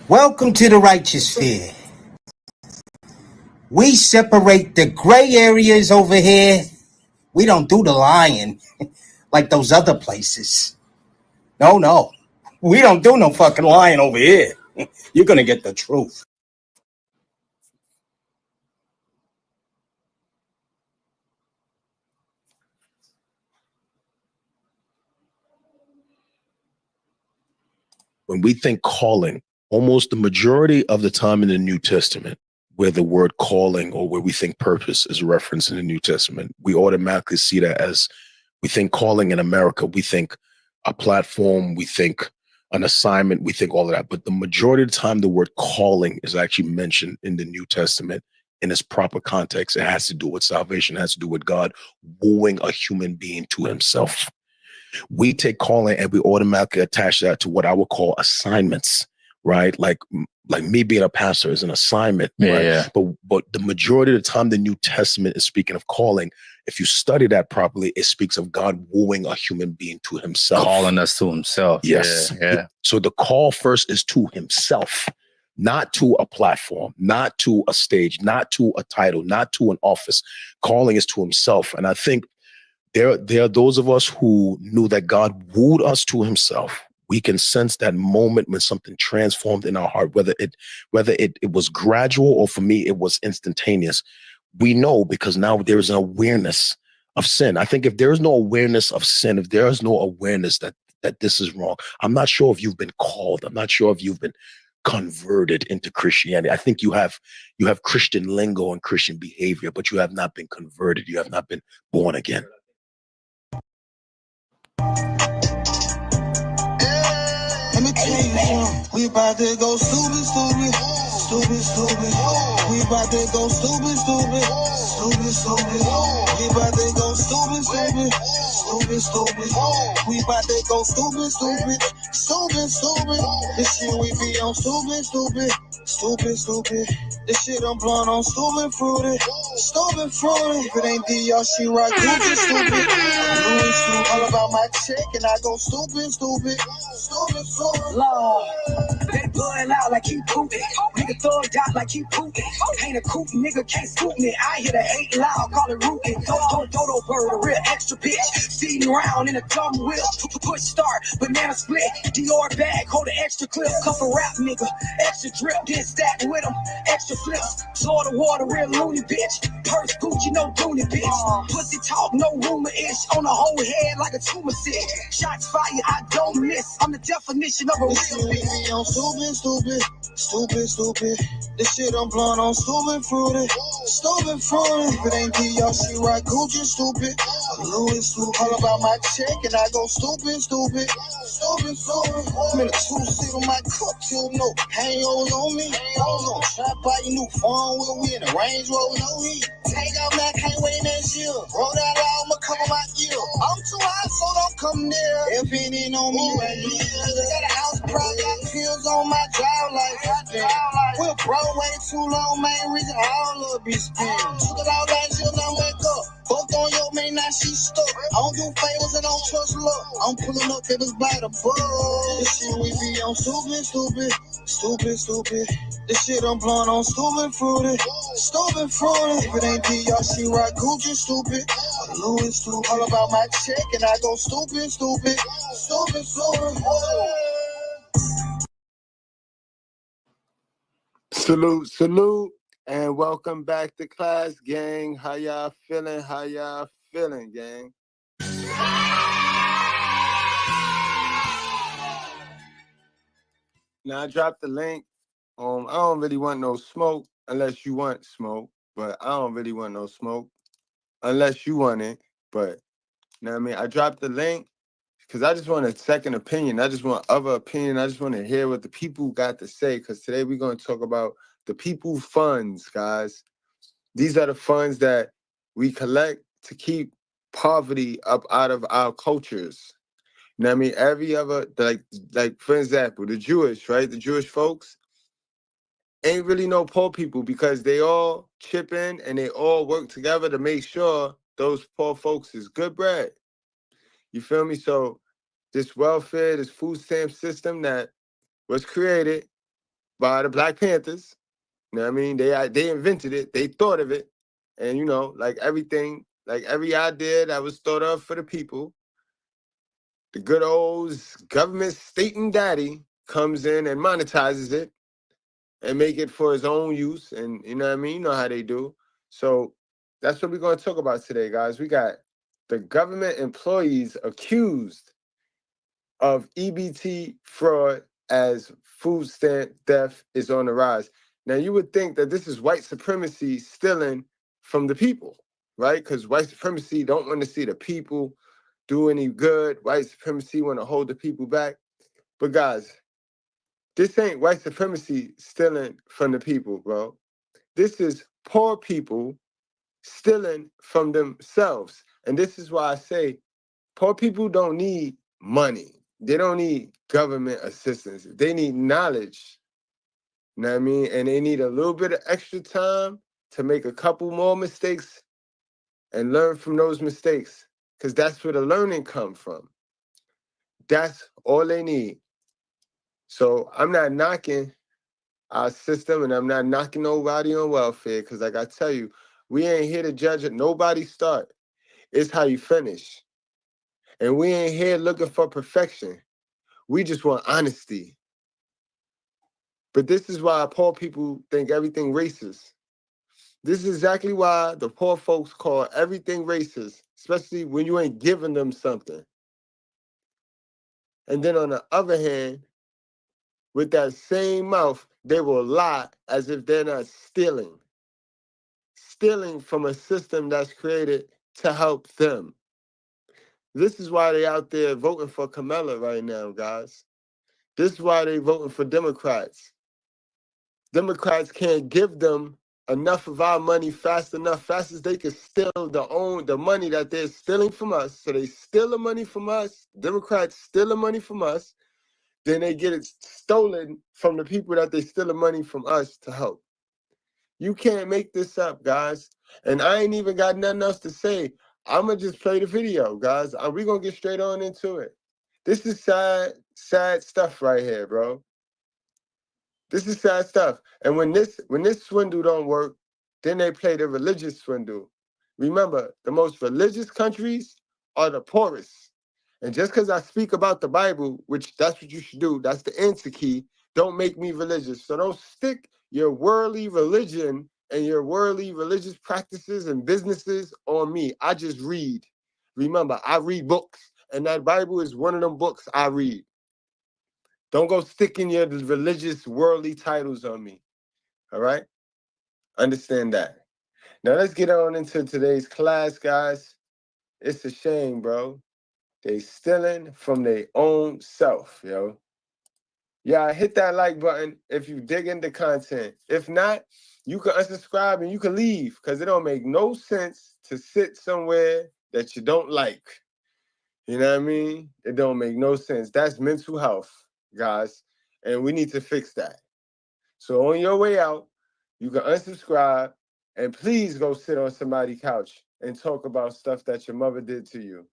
Welcome to the righteous sphere. We separate the gray areas over here. We don't do the lying like those other places. No. We don't do no fucking lying over here. You're gonna get the truth. When we think calling, almost the majority of the time in the New Testament, where the word calling or where we think purpose is referenced in the New Testament, we automatically see that as we think calling in America, we think a platform, we think an assignment, we think all of that. But the majority of the time, the word calling is actually mentioned in the New Testament in its proper context. It has to do with salvation, it has to do with God wooing a human being to himself. We take calling and we automatically attach that to what I would call assignments, right? Like me being a pastor is an assignment, right? Yeah. But the majority of the time, the New Testament is speaking of calling. If you study that properly, it speaks of God wooing a human being to himself. Calling us to himself. Yes. Yeah. So the call first is to himself, not to a platform, not to a stage, not to a title, not to an office. Calling is to himself. And I think there are those of us who knew that God wooed us to himself. We can sense that moment when something transformed in our heart, whether it was gradual or for me, it was instantaneous. We know because now there is an awareness of sin. I think if there is no awareness of sin, if there is no awareness that this is wrong, I'm not sure if you've been called. I'm not sure if you've been converted into Christianity. I think you have Christian lingo and Christian behavior, but you have not been converted. You have not been born again. Let me tell you something. We about to go stupid. We about to go stupid. We about to go stupid. We about to go stupid. This shit we be on stupid. This shit I'm blowing on stupid fruity. If it ain't D, y'all shit right, Gucci stupid. All about my check and I go stupid. Lord, they blowing out like he pooping. Nigga throw it out like he pooping. Ain't a coop, nigga can't scoop me. I hear the hate loud, call it rootin'. Dodo bird, a real extra bitch. Feeding around in a dumb wheel. Push start, banana split. Dior bag, hold an extra clip. Cup of rap, nigga. Extra drip, then stack with him. Extra flips. Florida water, real loony bitch. Purse Gucci, no Dooney bitch. Pussy talk, no rumor-ish. On the whole head like a tumor sick. Shots fired, I don't miss. I'm the definition of a real bitch. We on stupid. This shit I'm blowing on stupid fruity. If it ain't D, y'all shit right, Gucci stupid. Louis stupid. All about my check and I go stupid. I'm in a two-seat on my cup till no hangovers on me. I was on trap by your new phone wheel. We in a Range Rover, no heat. Take out man, can't wait next year. Roll that out, I'ma cover my ear. I'm too high, so don't come near. If it ain't on me right here. Got a house prop, got pills on my drive like goddamn. We're broke way too long, main reason all of be spent. Took it all that shit, now wake up. Fucked on your man, now she stuck. I don't do favors and don't trust luck. I'm pulling up, it was by the bug. This shit we be on stupid. This shit I'm blowing on stupid fruity. If it ain't D, y'all shit right, Gucci stupid. Louis stupid. All about my check and I go stupid. Salute, and welcome back to class, gang. How y'all feeling, gang? Now, I dropped the link. I don't really want no smoke unless you want smoke, but I don't really want no smoke unless you want it. But, you know what I mean? I dropped the link because I just want a second opinion. I just want other opinion. I just want to hear what the people got to say, because today we're going to talk about the people funds, guys. These are the funds that we collect to keep poverty up out of our cultures. You know what I mean? Every other, like for example, the Jewish, right? The Jewish folks ain't really no poor people because they all chip in and they all work together to make sure those poor folks is good bread. You feel me? So this welfare, this food stamp system that was created by the Black Panthers. You know what I mean? They invented it. They thought of it. And, you know, like everything, like every idea that was thought of for the people, the good old government state and daddy comes in and monetizes it and make it for his own use. And you know what I mean? You know how they do. So that's what we're going to talk about today, guys. We got the government employees accused of EBT fraud as food stamp theft is on the rise. Now, you would think that this is white supremacy stealing from the people, right? Because white supremacy don't want to see the people do any good. White supremacy want to hold the people back. But guys, this ain't white supremacy stealing from the people, bro. This is poor people stealing from themselves. And this is why I say poor people don't need money. They don't need government assistance. They need knowledge. You know what I mean? And they need a little bit of extra time to make a couple more mistakes and learn from those mistakes. Because that's where the learning comes from. That's all they need. So I'm not knocking our system, and I'm not knocking nobody on welfare, because like I tell you, we ain't here to judge it. Nobody start. It's how you finish. And we ain't here looking for perfection. We just want honesty. But this is why poor people think everything racist. This is exactly why the poor folks call everything racist, especially when you ain't giving them something. And then on the other hand, with that same mouth, they will lie as if they're not stealing. Stealing from a system that's created to help them. This is why they out there voting for Kamala right now, guys. This is why they voting for Democrats. Democrats can't give them enough of our money fast enough, fast as they can steal the money that they're stealing from us. So they steal the money from us. Democrats steal the money from us. Then they get it stolen from the people that they steal the money from us to help. You can't make this up, guys. And I ain't even got nothing else to say. I'm going to just play the video, guys. We're going to get straight on into it. This is sad, sad stuff right here, bro. This is sad stuff. And when this swindle don't work, then they play the religious swindle. Remember, the most religious countries are the poorest. And just because I speak about the Bible, which that's what you should do, that's the answer key, don't make me religious. So don't stick your worldly religion and your worldly religious practices and businesses on me. I just read. Remember, I read books, and that Bible is one of them books I read. Don't go sticking your religious worldly titles on me. All right? Understand that. Now let's get on into today's class, guys. It's a shame, bro. They stealing from their own self, yo. Yeah, hit that like button if you dig into content. If not, you can unsubscribe and you can leave, because it don't make no sense to sit somewhere that you don't like. You know what I mean? It don't make no sense. That's mental health, guys, and we need to fix that. So on your way out, you can unsubscribe and please go sit on somebody's couch and talk about stuff that your mother did to you.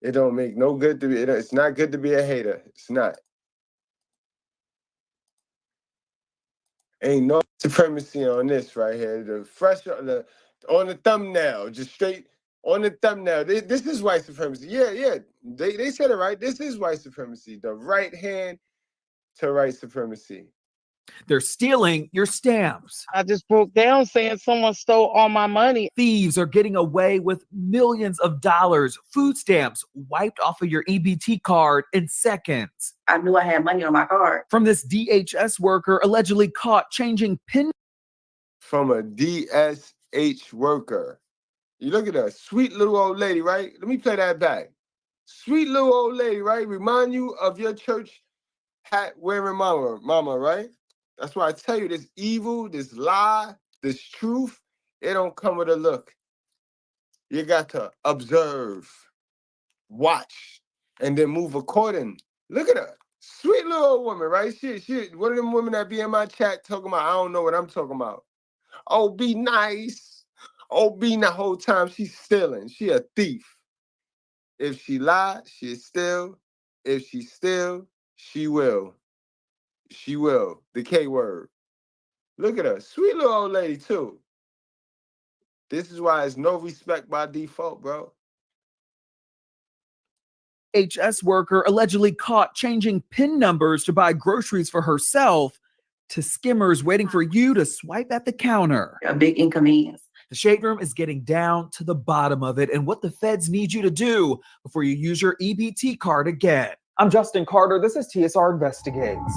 It don't make no good to be. It's not good to be a hater. It's not. Ain't no supremacy on this right here. On the thumbnail, just straight on the thumbnail. This is white supremacy. Yeah. They said it right. This is white supremacy. The right hand to white supremacy. They're stealing your stamps. I just broke down saying someone stole all my money. Thieves are getting away with millions of dollars. Food stamps wiped off of your EBT card in seconds. I knew I had money on my card. From this DHS worker allegedly caught changing PIN. From a DSH worker. You look at her, sweet little old lady, right? Let me play that back. Sweet little old lady, right? Remind you of your church hat wearing mama, right? That's why I tell you, this evil, this lie, this truth, it don't come with a look. You got to observe, watch, and then move according. Look at her. Sweet little old woman, right? She one of them women that be in my chat talking about, I don't know what I'm talking about. Oh, be nice. Oh, be the whole time she's stealing. She a thief. If she lie, she'll steal. If she steal, she will. She will. The K word. Look at her. Sweet little old lady, too. This is why it's no respect by default, bro. HS worker allegedly caught changing PIN numbers to buy groceries for herself to skimmers waiting for you to swipe at the counter. A big inconvenience. The Shade Room is getting down to the bottom of it and what the feds need you to do before you use your EBT card again. I'm Justin Carter. This is TSR Investigates.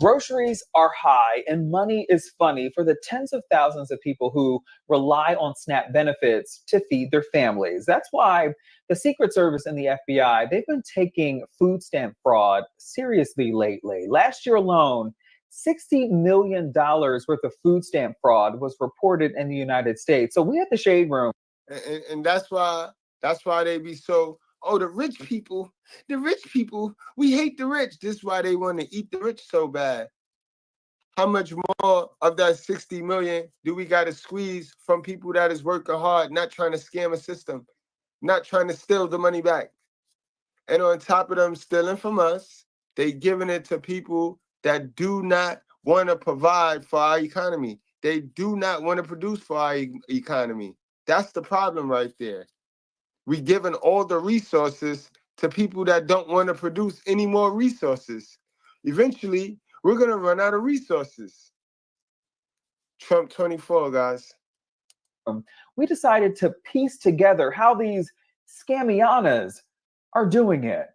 Groceries are high and money is funny for the tens of thousands of people who rely on SNAP benefits to feed their families. That's why the Secret Service and the FBI, they've been taking food stamp fraud seriously lately. Last year alone, $60 million worth of food stamp fraud was reported in the United States. So we at the Shade Room. And that's why they be so, oh, the rich people, we hate the rich. This is why they want to eat the rich so bad. How much more of that 60 million do we got to squeeze from people that is working hard, not trying to scam a system, not trying to steal the money back? And on top of them stealing from us, they giving it to people that do not want to provide for our economy. They do not want to produce for our economy. That's the problem right there. We giving all the resources to people that don't want to produce any more resources. Eventually, we're going to run out of resources. Trump 24, guys. We decided to piece together how these scamianas are doing it.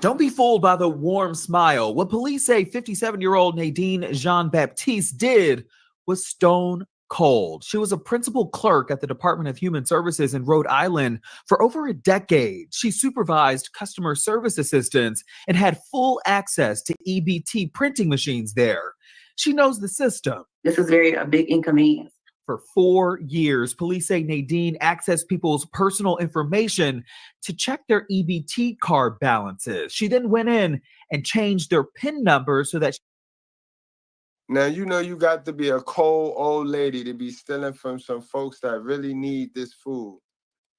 Don't be fooled by the warm smile. What police say 57-year-old Nadine Jean-Baptiste did was stone cold. She was a principal clerk at the Department of Human Services in Rhode Island for over a decade. She supervised customer service assistants and had full access to EBT printing machines there. She knows the system. This is a big inconvenience. For 4 years, police say Nadine accessed people's personal information to check their EBT card balances. She then went in and changed their PIN number so that Now, you know you got to be a cold old lady to be stealing from some folks that really need this food.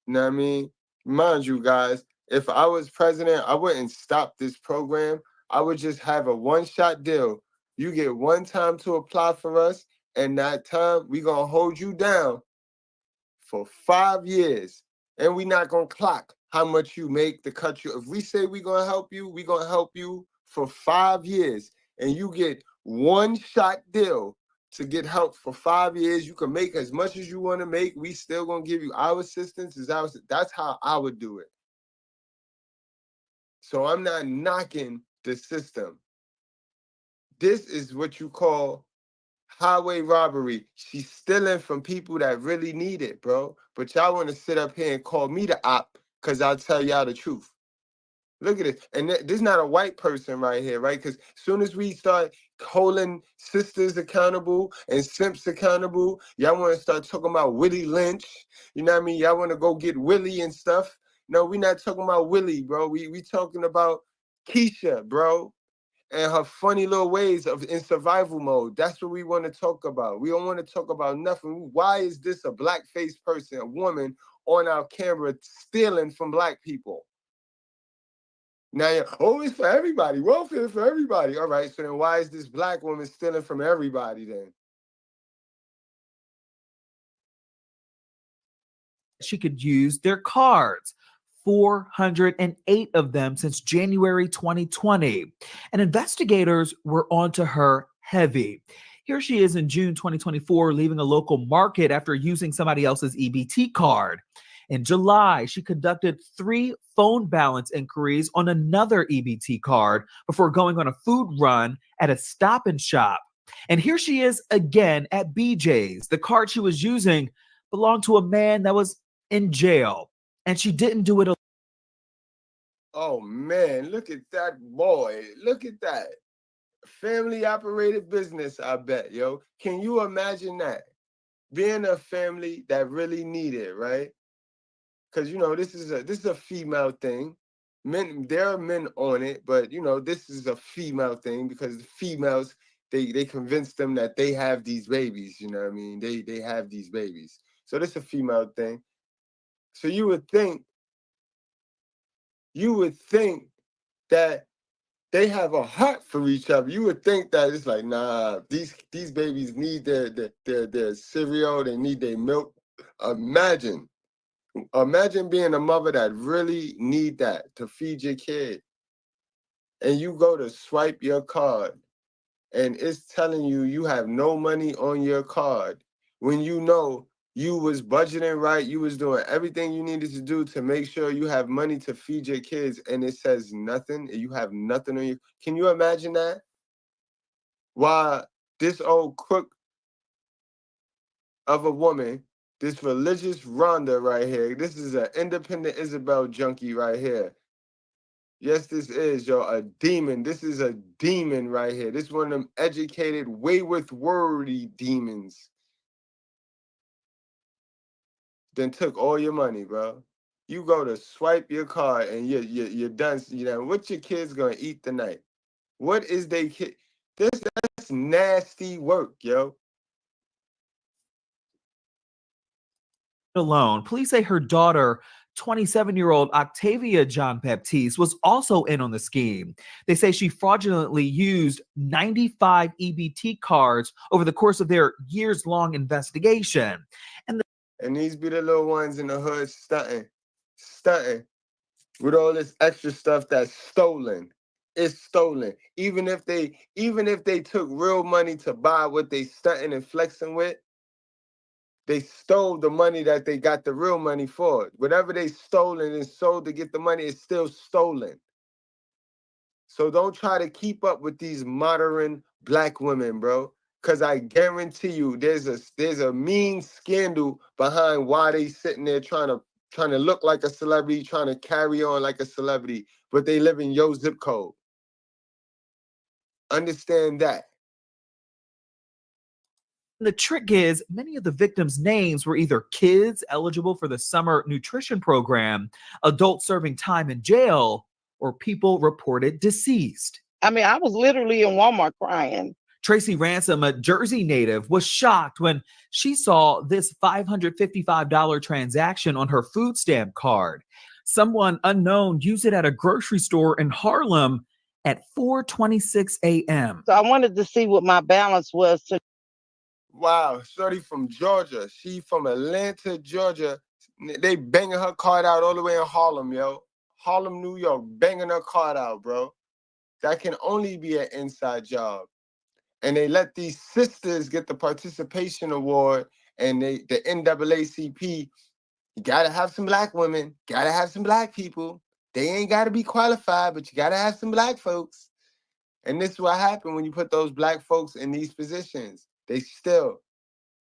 You know what I mean? Mind you, guys, if I was president, I wouldn't stop this program. I would just have a one-shot deal. You get one time to apply for us, and that time we going to hold you down for 5 years. And we not going to clock how much you make to cut you. If we say we going to help you, we going to help you for 5 years. And you get one-shot deal to get help for 5 years. You can make as much as you want to make. We still going to give you our assistance. That's how I would do it. So I'm not knocking the system. This is what you call highway robbery. She's stealing from people that really need it, bro. But y'all want to sit up here and call me the op because I'll tell y'all the truth. Look at this. And this is not a white person right here, right? Because as soon as we start holding sisters accountable and simps accountable, y'all want to start talking about Willie Lynch. You know what I mean? Y'all want to go get Willie and stuff. No, we're not talking about Willie, bro. We talking about Keisha, bro. And her funny little ways in survival mode. That's what we want to talk about. We don't want to talk about nothing. Why is this a black-faced person, a woman, on our camera stealing from black people? Now, it's for everybody. Welfare for everybody. All right, so then why is this black woman stealing from everybody then? she could use their cards. 408 of them since January 2020. And investigators were onto her heavy. Here she is in June 2024, leaving a local market after using somebody else's EBT card. In July, she conducted 3 phone balance inquiries on another EBT card before going on a food run at a Stop and Shop. And here she is again at BJ's. The card she was using belonged to a man that was in jail, and she didn't do it alone. Oh man, look at that boy. Look at that. Family operated business, I bet, yo. Can you imagine that? Being a family that really need it, right? Because this is a female thing. Men, there are men on it, but this is a female thing because the females, they convince them that they have these babies, you know what I mean? They have these babies. So this is a female thing. So you would think that they have a heart for each other. You would think that it's like, nah, these babies need their cereal, they need their milk. Imagine being a mother that really need that to feed your kid. And you go to swipe your card and it's telling you have no money on your card when you know you was budgeting right, you was doing everything you needed to do to make sure you have money to feed your kids, and it says nothing, and you have nothing on you. Can you imagine that? Why this old crook of a woman, this religious Rhonda right here, this is an independent Isabel junkie right here. Yes, this is, yo, a demon. This is a demon right here. This is one of them educated, way with wordy demons. Then took all your money, bro. You go to swipe your card and you're done. You know, what your kids gonna eat tonight? What is they kid? That's nasty work, yo. Alone. Police say her daughter, 27-year-old Octavia John Baptiste, was also in on the scheme. They say she fraudulently used 95 EBT cards over the course of their years-long investigation. And these be the little ones in the hood stunting with all this extra stuff that's stolen. It's stolen. Even if they took real money to buy what they stunting and flexing with, they stole the money that they got the real money for. Whatever they stole and sold to get the money is still stolen. So don't try to keep up with these modern black women, bro. Cause I guarantee you there's a mean scandal behind why they sitting there trying to look like a celebrity, trying to carry on like a celebrity, but they live in your zip code. Understand that. The trick is many of the victims' names were either kids eligible for the summer nutrition program, adults serving time in jail, or people reported deceased. I mean, I was literally in Walmart crying. Tracy Ransom, a Jersey native, was shocked when she saw this $555 transaction on her food stamp card. Someone unknown used it at a grocery store in Harlem at 4:26 a.m. So I wanted to see what my balance was. Wow, shorty from Georgia. She from Atlanta, Georgia. They banging her card out all the way in Harlem, yo. Harlem, New York, banging her card out, bro. That can only be an inside job. And they let these sisters get the participation award, and the NAACP, you gotta have some black women, gotta have some black people. They ain't gotta be qualified, but you gotta have some black folks. And this is what happened when you put those black folks in these positions. They still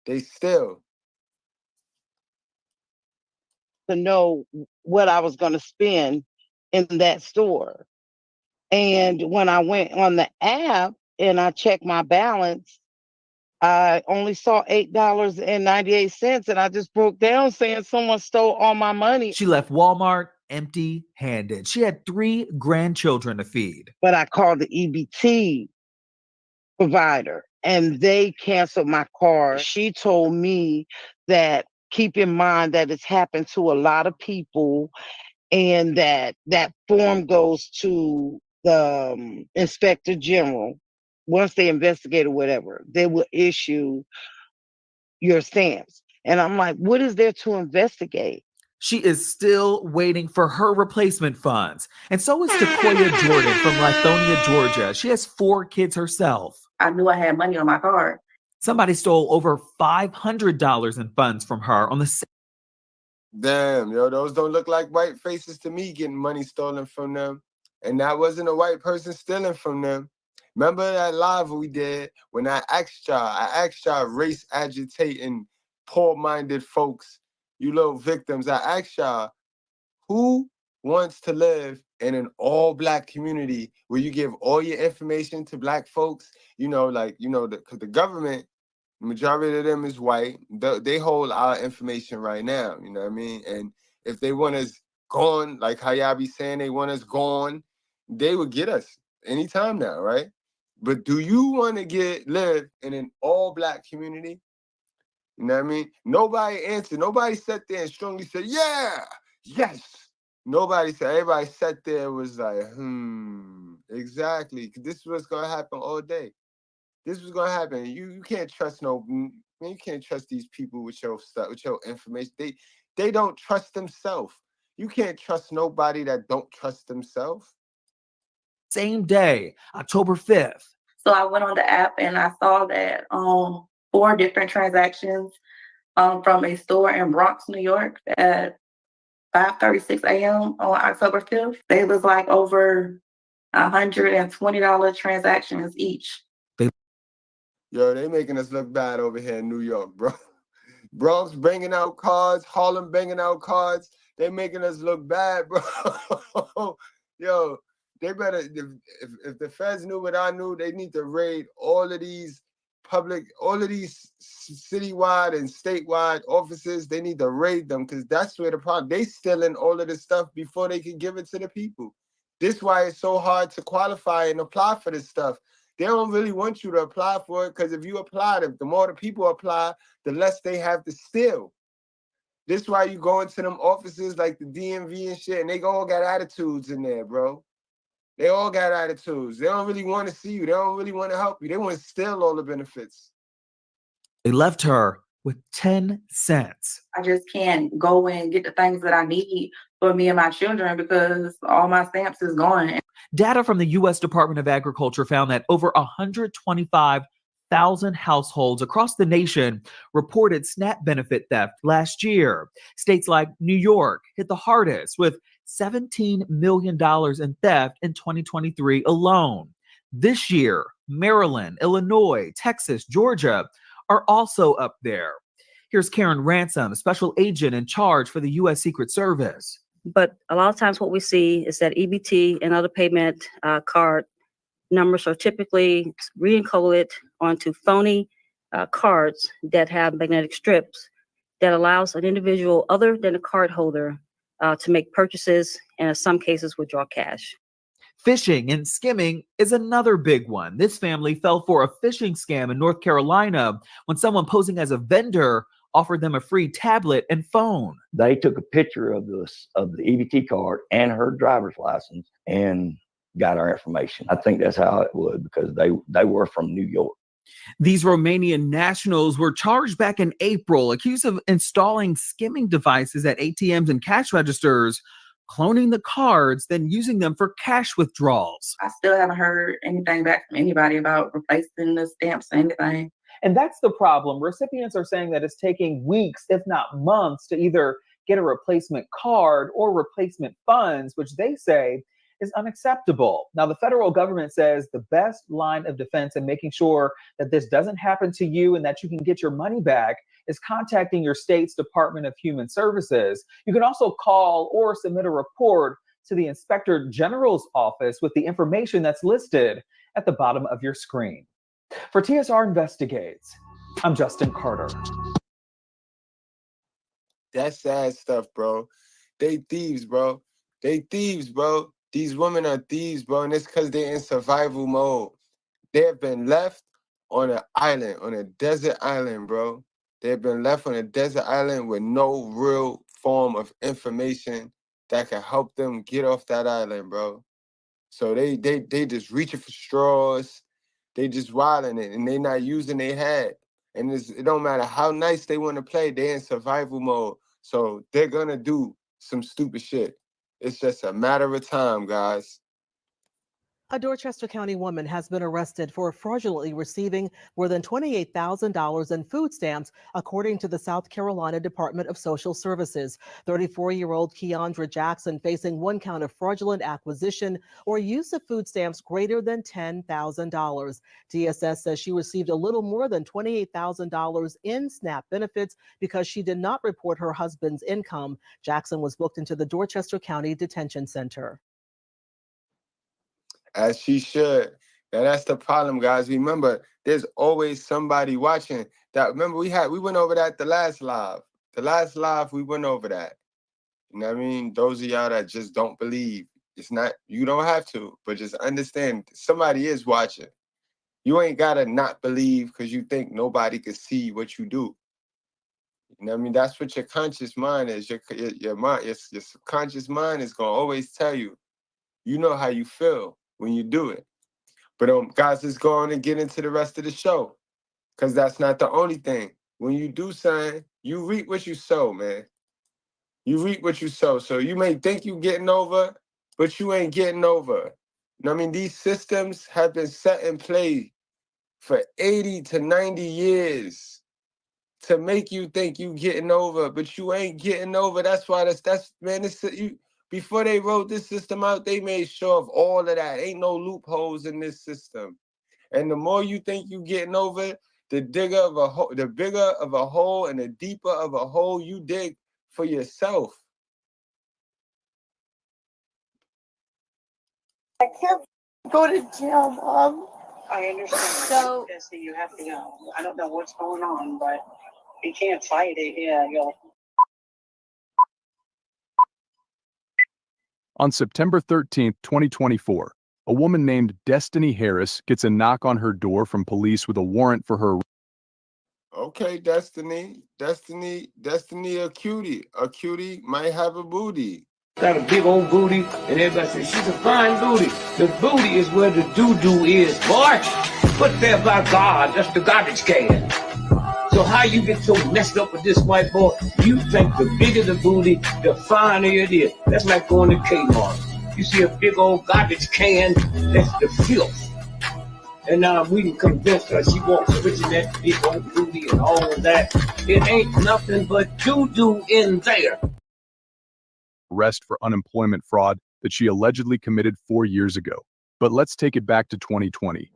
To know what I was going to spend in that store. And when I went on the app and I checked my balance, I only saw $8.98, and I just broke down saying someone stole all my money. She left Walmart empty-handed. She had 3 grandchildren to feed. But I called the EBT provider and they canceled my card. She told me that keep in mind that it's happened to a lot of people, and that form goes to the inspector general. Once they investigate or whatever, they will issue your stamps. And I'm like, what is there to investigate? She is still waiting for her replacement funds. And so is Takoya Jordan from Lithonia, Georgia. She has 4 kids herself. I knew I had money on my card. Somebody stole over $500 in funds from her on the damn, yo, those don't look like white faces to me getting money stolen from them. And that wasn't a white person stealing from them. Remember that live we did when I asked y'all race agitating, poor-minded folks, you little victims. I asked y'all, who wants to live in an all-black community where you give all your information to black folks? You know, like, you know, because the government, the majority of them is white. They hold our information right now, you know what I mean? And if they want us gone, like how y'all be saying they want us gone, they would get us anytime now, right? But do you want to live in an all-black community? You know what I mean? Nobody answered. Nobody sat there and strongly said, yeah, yes. Nobody said. Everybody sat there and was like, exactly. This is what's gonna happen all day. This was gonna happen. You can't trust you can't trust these people with your stuff, with your information. They don't trust themselves. You can't trust nobody that don't trust themselves. Same day, October 5th. So I went on the app and I saw that 4 different transactions from a store in Bronx, New York at 5:36 a.m. on October 5th. They was like over $120 transactions each. Yo, they making us look bad over here in New York, bro. Bronx banging out cards, Harlem banging out cards. They making us look bad, bro. Yo, they better, if the feds knew what I knew, they need to raid all of these citywide and statewide offices. They need to raid them because that's where the problem, they stealing all of this stuff before they can give it to the people. This is why it's so hard to qualify and apply for this stuff. They don't really want you to apply for it because if you apply, the more the people apply, the less they have to steal. This is why you go into them offices like the DMV and shit, and they all got attitudes in there, bro. They all got attitudes. They don't really want to see you. They don't really want to help you. They want to steal all the benefits. They left her with 10 cents. I just can't go and get the things that I need for me and my children because all my stamps is gone. Data from the U.S. Department of Agriculture found that over 125,000 households across the nation reported SNAP benefit theft last year. States like New York hit the hardest with $17 million in theft in 2023 alone. This year, Maryland, Illinois, Texas, Georgia are also up there. Here's Karen Ransom, a special agent in charge for the U.S. Secret Service. But a lot of times what we see is that EBT and other payment card numbers are typically re-encoded onto phony cards that have magnetic strips that allows an individual other than a card holder to make purchases and in some cases withdraw cash. Phishing and skimming is another big one. This family fell for a phishing scam in North Carolina when someone posing as a vendor offered them a free tablet and phone. They took a picture of the EBT card and her driver's license and got our information. I think that's how it was because they were from New York. These Romanian nationals were charged back in April, accused of installing skimming devices at ATMs and cash registers, cloning the cards, then using them for cash withdrawals. I still haven't heard anything back from anybody about replacing the stamps or anything. And that's the problem. Recipients are saying that it's taking weeks, if not months, to either get a replacement card or replacement funds, which they say is unacceptable. Now, the federal government says the best line of defense in making sure that this doesn't happen to you and that you can get your money back is contacting your state's Department of Human Services. You can also call or submit a report to the Inspector General's office with the information that's listed at the bottom of your screen. For TSR Investigates, I'm Justin Carter. That's sad stuff, bro. They thieves, bro. They thieves, bro. These women are thieves, bro, and it's because they're in survival mode. They have been left on an island, on a desert island, bro. They've been left on a desert island with no real form of information that can help them get off that island, bro. So they just reaching for straws. They just wilding it, and they not using their head. And it don't matter how nice they want to play, they're in survival mode. So they're gonna do some stupid shit. It's just a matter of time, guys. A Dorchester County woman has been arrested for fraudulently receiving more than $28,000 in food stamps, according to the South Carolina Department of Social Services. 34-year-old Keandra Jackson facing 1 count of fraudulent acquisition or use of food stamps greater than $10,000. DSS says she received a little more than $28,000 in SNAP benefits because she did not report her husband's income. Jackson was booked into the Dorchester County Detention Center. As she should. Now that's the problem, guys. Remember, there's always somebody watching. That remember we went over that the last live. The last live we went over that. You know what I mean? Those of y'all that just don't believe, it's not, you don't have to, but just understand somebody is watching. You ain't gotta not believe because you think nobody can see what you do. You know what I mean? That's what your conscious mind is. Your mind, your subconscious mind is gonna always tell you. You know how you feel when you do it. But guys, let's go on and get into the rest of the show. Cause that's not the only thing. When you do something, you reap what you sow, man. You reap what you sow. So you may think you getting over, but you ain't getting over. You know what I mean? These systems have been set in play for 80 to 90 years to make you think you getting over, but you ain't getting over. That's why that's man, before they wrote this system out, they made sure of all of that. Ain't no loopholes in this system. And the more you think you getting over, the bigger of a hole and the deeper of a hole you dig for yourself. I can't go to jail, Mom. I understand. So Jesse, you have to go. I don't know what's going on, but you can't fight it. Yeah, you'll. On September 13th, 2024, a woman named Destiny Harris gets a knock on her door from police with a warrant for her. Okay, Destiny, a cutie. A cutie might have a booty. Got a big old booty, and everybody says she's a fine booty. The booty is where the doo-doo is, boy. Put there by God, that's the garbage can. So how you get so messed up with this white boy? You think the bigger the booty, the finer it is. That's like going to Kmart. You see a big old garbage can, that's the filth. And now we can convince her she wants to in that big old booty and all of that. It ain't nothing but doo-doo in there. Arrest for unemployment fraud that she allegedly committed 4 years ago. But let's take it back to 2020.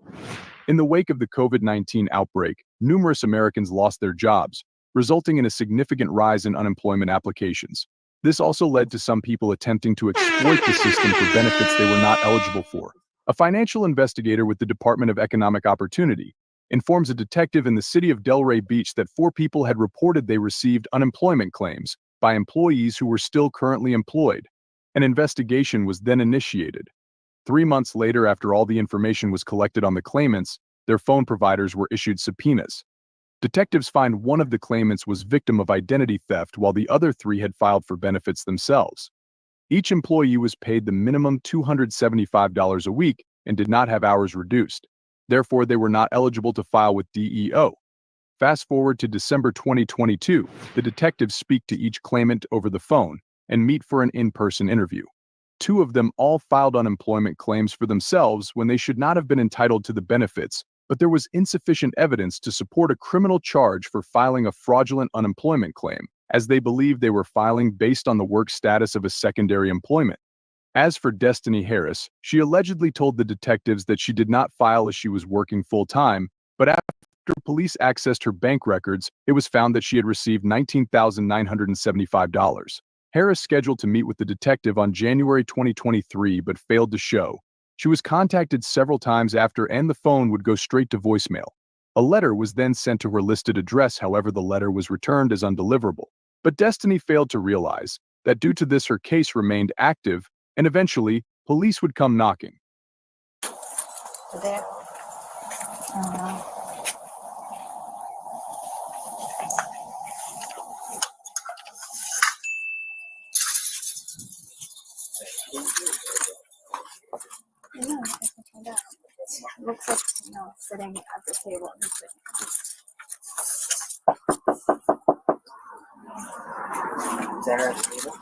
In the wake of the COVID-19 outbreak, numerous Americans lost their jobs, resulting in a significant rise in unemployment applications. This also led to some people attempting to exploit the system for benefits they were not eligible for. A financial investigator with the Department of Economic Opportunity informs a detective in the city of Delray Beach that 4 people had reported they received unemployment claims by employees who were still currently employed. An investigation was then initiated. 3 months later, after all the information was collected on the claimants, their phone providers were issued subpoenas. Detectives find one of the claimants was victim of identity theft while the other 3 had filed for benefits themselves. Each employee was paid the minimum $275 a week and did not have hours reduced. Therefore, they were not eligible to file with DEO. Fast forward to December 2022, the detectives speak to each claimant over the phone and meet for an in-person interview. 2 of them all filed unemployment claims for themselves when they should not have been entitled to the benefits, but there was insufficient evidence to support a criminal charge for filing a fraudulent unemployment claim, as they believed they were filing based on the work status of a secondary employment. As for Destiny Harris, she allegedly told the detectives that she did not file as she was working full-time, but after police accessed her bank records, it was found that she had received $19,975. Harris scheduled to meet with the detective on January 2023 but failed to show. She was contacted several times after and the phone would go straight to voicemail. A letter was then sent to her listed address, however the letter was returned as undeliverable. But Destiny failed to realize that due to this her case remained active and eventually police would come knocking. there. No, looks like sitting at the table. Is that her table?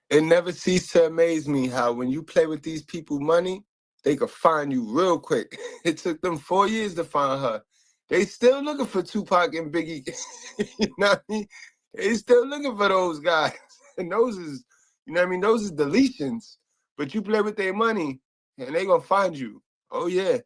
It never ceased to amaze me how when you play with these people money, they could find you real quick. It took them 4 years to find her. They still looking for Tupac and Biggie. You know what I mean? They still looking for those guys. And those is, you know what I mean? Those is deletions. But you play with their money and they gonna find you. Oh yeah.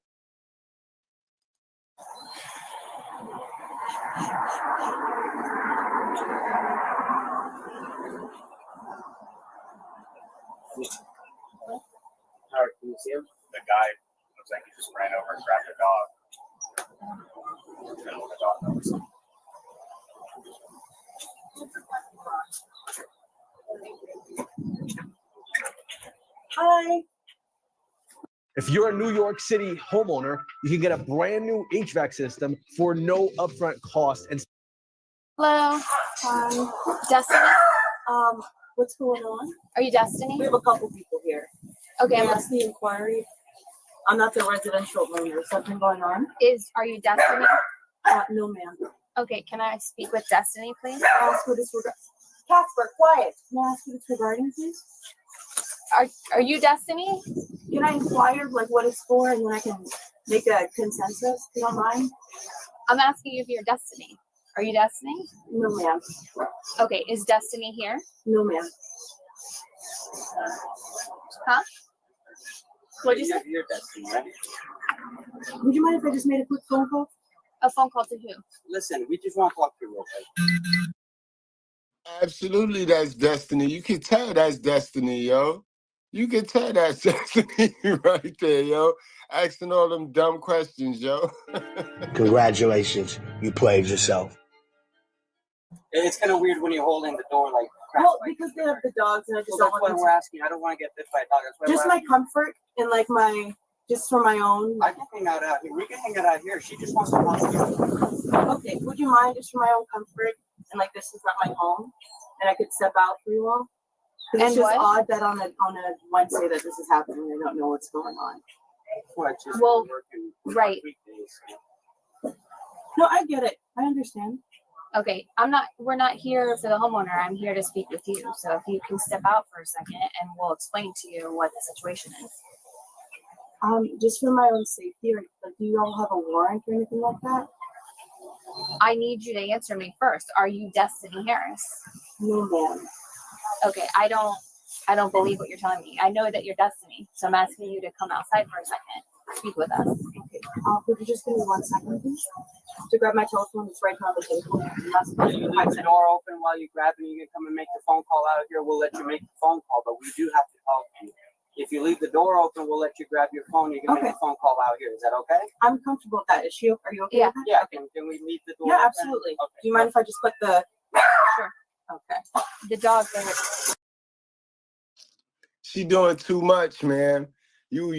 The guy looks like he just ran over and grabbed a dog. Hi. If you're a New York City homeowner, you can get a brand new HVAC system for no upfront cost. And Hello. Hi. Destiny? What's going on? Are you Destiny? We have a couple people here. Okay, That's the inquiry. I'm not the residential owner. Something going on? Are you Destiny? No, ma'am. Okay, can I speak with Destiny, please? Ask what it's regarding. Casper, quiet. Can I ask what it's regarding, please? Are you Destiny? Can I inquire like what it's for, and then I can make a consensus? If you don't mind. I'm asking you if you're Destiny. Are you Destiny? No, ma'am. Okay, is Destiny here? No, ma'am. Huh? What'd you say? You're Destiny, right? Would you mind if I just made a quick phone call? A phone call to who? Listen, we just want to talk to you real quick. Absolutely, that's Destiny. You can tell that's Destiny, yo. You can tell that's Destiny right there, yo. Asking all them dumb questions, yo. Congratulations, you played yourself. It's kind of weird when you're holding the door like crap. Well, because they have the dogs, and I just Well, don't that's why want we're asking. I don't want to get bit by a dog. That's why just we're my asking. comfort and like just for my own. I can hang out here. We can hang out here. She just wants to talk to you. Okay, would you mind just for my own comfort and like this is not my home, and I could step out for you all? Because it's And just what? odd that on a Wednesday that this is happening. I don't know what's going on. Well, right. No, I get it. I understand. Okay, we're not here for the homeowner. I'm here to speak with you. So if you can step out for a second and we'll explain to you what the situation is. Just for my own safety, like do you all have a warrant or anything like that? I need you to answer me first. Are you Destiny Harris? No, ma'am. Okay, I don't believe what you're telling me. I know that you're Destiny, so I'm asking you to come outside for a second, speak with us. Okay. Would you just give me 1 second, please? To grab my telephone, it's right on the table. If you leave the door open while you grab it, you can come and make the phone call out here. We'll let you make the phone call, but we do have to call you. If you leave the door open, we'll let you grab your phone. You can make the phone call out here. Is that okay? I'm comfortable with that. Are you okay Yeah. with that? Yeah. Can we leave the door Yeah, open? absolutely. Okay. Do you mind if I just put the? Sure. Okay. The dog. She doing too much, man. You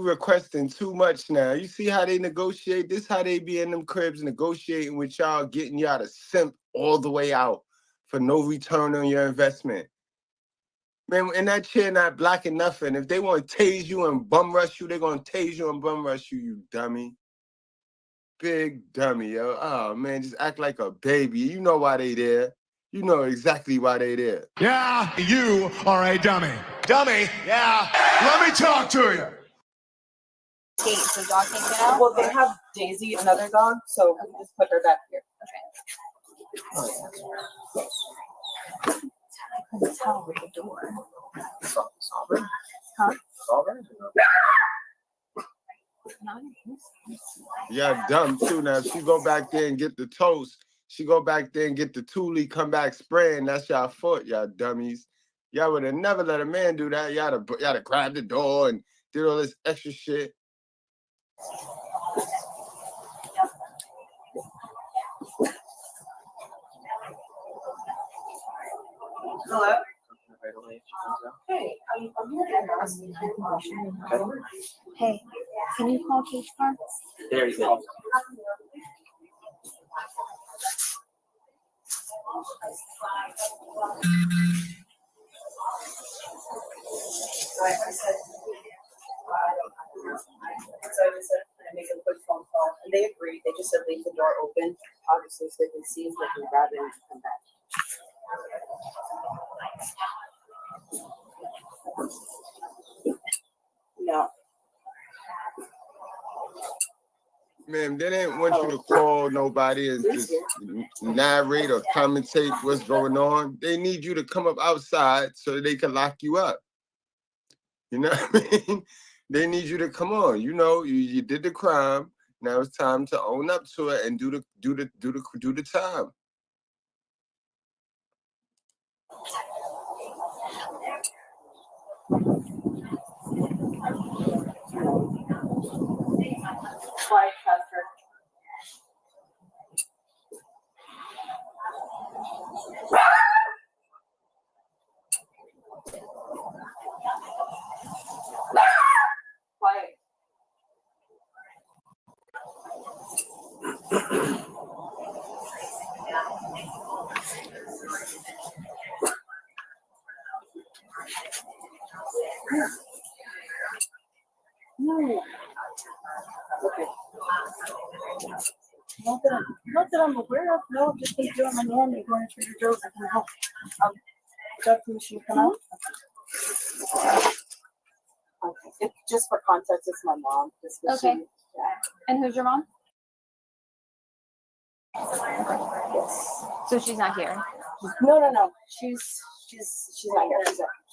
requesting too much now. You see how they negotiate? This how they be in them cribs negotiating with y'all, getting y'all to simp all the way out for no return on your investment. Man, and that chair not blocking nothing. If they want to tase you and bum rush you, they're gonna tase you and bum rush you, you dummy. Big dummy, yo. Oh man, just act like a baby. You know why they there. You know exactly why they there. Yeah, you are a dummy. Dummy, yeah. Let me talk to you. Gate, so dog can't get out? Well, they have Daisy, another dog, so we just put her back here. Okay. I couldn't tell with the door. Huh? Yeah, dumb too. Now, if she go back there and get the toast, she go back there and get the Thule, come back spraying. That's y'all fault, y'all dummies. Y'all would have never let a man do that. Y'all to grab the door and did all this extra shit. Hello? Hey, I'm here to ask you a question. Hey, can you call Cage Parks? There you go. I said, I make a quick phone call, and they agreed. They just said leave the door open, obviously, so they can see if they can grab it and come back. No. Man, they didn't want you to call nobody and just narrate or commentate what's going on. They need you to come up outside so that they can lock you up. You know what I mean? They need you to come on. You know, you did the crime. Now it's time to own up to it and do the time. Quiet, Chester. Quiet. No. Okay. Not that I'm aware of. No, just think doing my normal going to Trader Joe's. I can help. Got the machine come out. Okay. Just for context, it's my mom. Okay. And who's your mom? Yes. So she's not here. No. She's not here.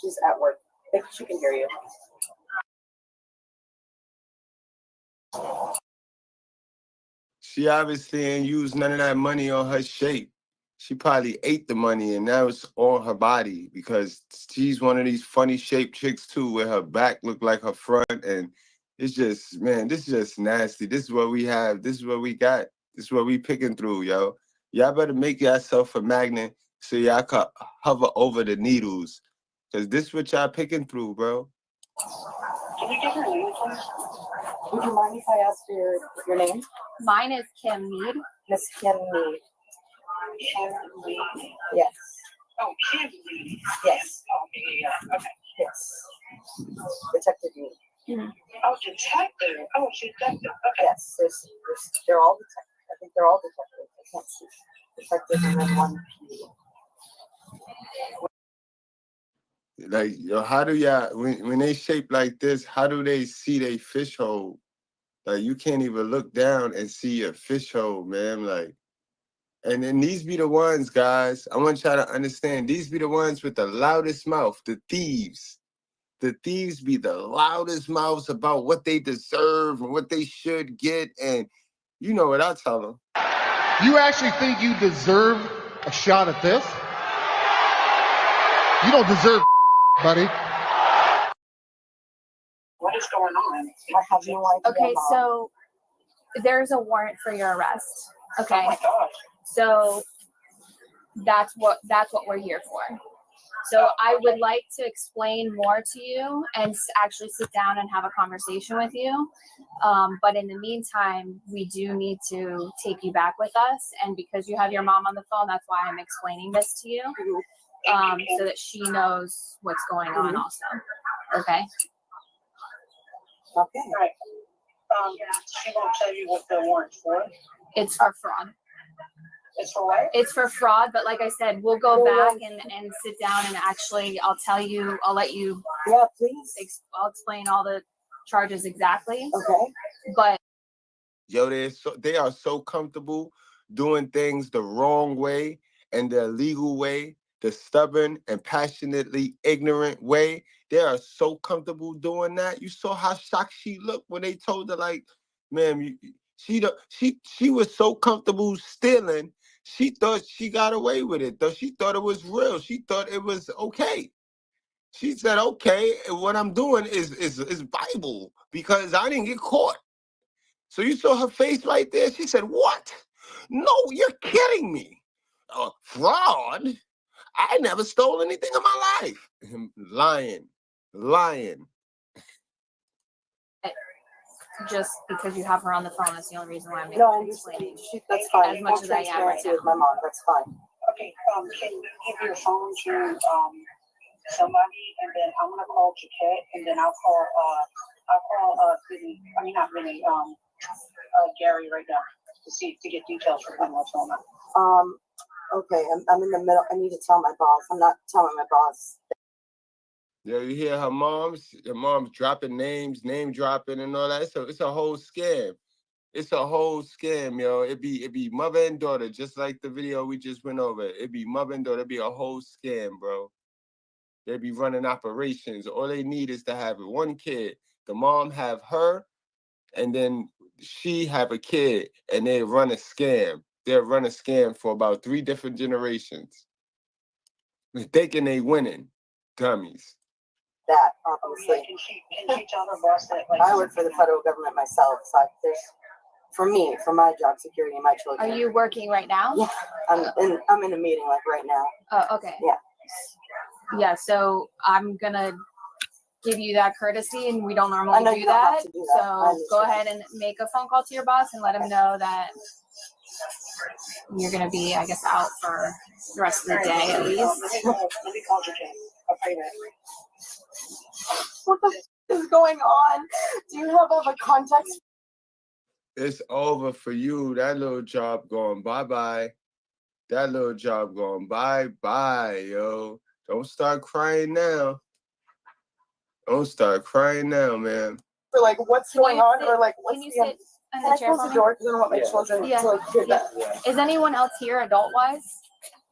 She's at work. She can hear you. She obviously ain't used none of that money on her shape. She probably ate the money and now it's on her body because she's one of these funny shaped chicks too, where her back look like her front, and it's just, man, this is just nasty. This is what we have. This is what we got. This is what we picking through, yo. Y'all better make yourself a magnet so y'all can hover over the needles, because this is what y'all picking through, bro. Can you give your name, please? Would you mind if I ask your name? Mine is Kim Mead. Miss Kim Mead. Kim Mead. Yes. Oh, Kim Mead. Yes. Oh, yeah. Okay. Yes. Detective Mead. Mm-hmm. Oh, detective. Oh, detective. Okay. Yes. They're all detectives. I think they're all detectives. I can't see. Detective and then one. Like, yo, how do y'all, when they shape like this, how do they see they fish hole? Like, you can't even look down and see your fish hole, man. Like, and then these be the ones, guys, I want y'all to understand, these be the ones with the loudest mouth, the thieves. The thieves be the loudest mouths about what they deserve and what they should get. And you know what I tell them. You actually think you deserve a shot at this? You don't deserve, buddy. What is going on? I have no idea. Okay, so there's a warrant for your arrest. Okay. Oh my gosh. So that's what we're here for. So I would like to explain more to you and actually sit down and have a conversation with you. But in the meantime, we do need to take you back with us. And because you have your mom on the phone, that's why I'm explaining this to you. So that she knows what's going on also. Okay? Okay. Right. She won't tell you what the warrant's for. It's for fraud. It's for what? It's for fraud, but like I said, we'll go back and sit down and actually, I'll let you. Yeah, please. I'll explain all the charges exactly. Okay. But. Yo, they are so comfortable doing things the wrong way and the illegal way, the stubborn and passionately ignorant way. They are so comfortable doing that. You saw how shocked she looked when they told her, like, ma'am, she was so comfortable stealing. She thought she got away with it, though. She thought it was real. She thought it was okay. She said, okay, what I'm doing is Bible, because I didn't get caught. So you saw her face right there. She said, what? No, you're kidding me. Fraud? I never stole anything in my life. Lying. Just because you have her on the phone, that's the only reason why I'm explaining. That's fine. As much as I am right now. With my mom, that's fine. Okay, can you give your phone to somebody, and then I'm gonna call Jaquette, and then I'll call Vinny. I mean, not Vinny. Gary right now to get details from what's going on. Okay, I'm in the middle. I need to tell my boss. I'm not telling my boss. Yeah, you hear her mom's dropping names, name dropping and all that. It's a whole scam. It's a whole scam, yo. It be mother and daughter, just like the video we just went over. It be mother and daughter. It be a whole scam, bro. They be running operations. All they need is to have one kid. The mom have her, and then she have a kid, and they run a scam. They'll run a scam for about 3 different generations. Thinking they winning. Dummies. that, Yeah, obviously. can she tell her boss that, like, I work for the federal government myself, so there's, for me, for my job security and my Are children. you working right now? Yeah, I'm in a meeting like right now. Oh, okay. Yeah. Yeah, so I'm gonna give you that courtesy, and we don't I normally know do you don't have that. to do that. I So go understand. ahead and make a phone call to your boss and let him know that you're gonna be, I guess, out for the rest of the day at least. Let me call Jay. I'll pay that. What the f- is going on? Do you have all the context? It's over for you. That little job going bye-bye. That little job going bye-bye, yo. Don't start crying now. Don't start crying now, man. For like what's going on, or like what's Can you the sit in can the I chair close for the me? door because I don't want my children Yeah. to like hear Yeah. that. Is anyone else here adult-wise?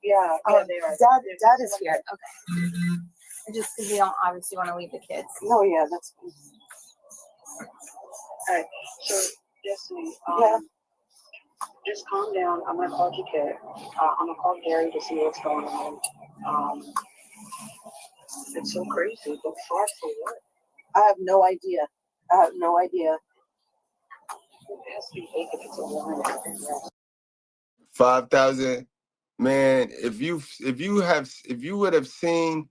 Yeah, they are. Dad is here. Okay. Just because we don't obviously want to leave the kids. No, yeah, that's All right. So, Destiny, yeah. just calm down. I'm gonna call Jaquette. I'm gonna call Gary to see what's going on. It's so crazy, but far for what? I have no idea. I have no idea. It has to be fake if it's a woman. 5,000, man. If you would have seen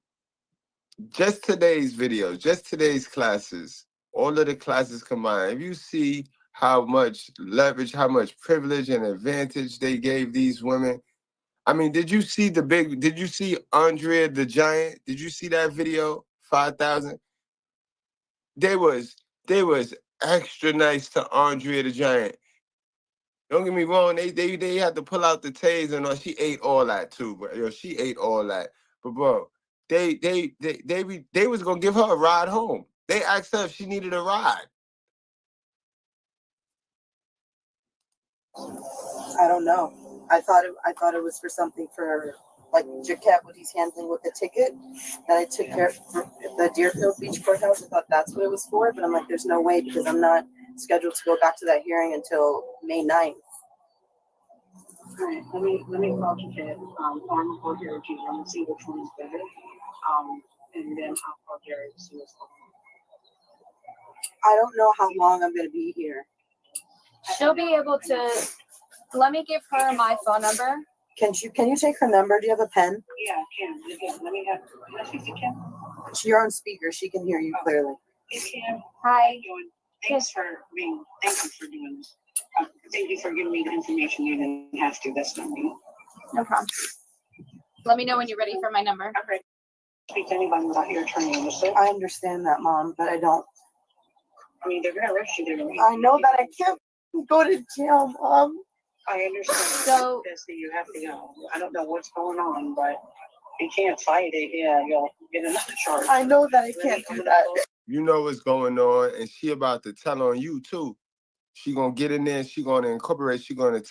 just today's videos, just today's classes, all of the classes combined, if you see how much leverage, how much privilege and advantage they gave these women. I mean, did you see Andrea the Giant? Did you see that video? 5,000. They was extra nice to Andrea the Giant. Don't get me wrong, they had to pull out the taser and all. She ate all that too, bro. Yo, she ate all that. But bro, they was gonna give her a ride home. They asked her if she needed a ride. I don't know. I thought it was for something for like Jaquette, what he's handling with the ticket that I took care of for the Deerfield Beach Courthouse. I thought that's what it was for, but I'm like, there's no way because I'm not scheduled to go back to that hearing until May 9th. All right, let me call Jaquette. I'm gonna call Gary too. I'm gonna see which one is better. And then I'll call Gary to see what's going on. I don't know how long I'm gonna be here. She'll be able to. Let me give her my phone number. Can you take her number? Do you have a pen? Yeah, Kim. Let me have. Can I speak to Kim? You're on speaker. She can hear you clearly. Hey, Kim. Hi. Thank you for doing this. Thank you for giving me the information you didn't have to. That's not me. No problem. Let me know when you're ready for my number. I'm ready. Speak to anybody without your attorney, understood? I understand that, Mom, but I don't. I mean, they're gonna arrest you. I know that I can't go to jail, Mom. I understand. So you have to go. I don't know what's going on, but you can't fight it. Yeah, you'll get another charge. I know that I can't do that. You know what's going on, and she about to tell on you too. She gonna get in there, she gonna incorporate, she gonna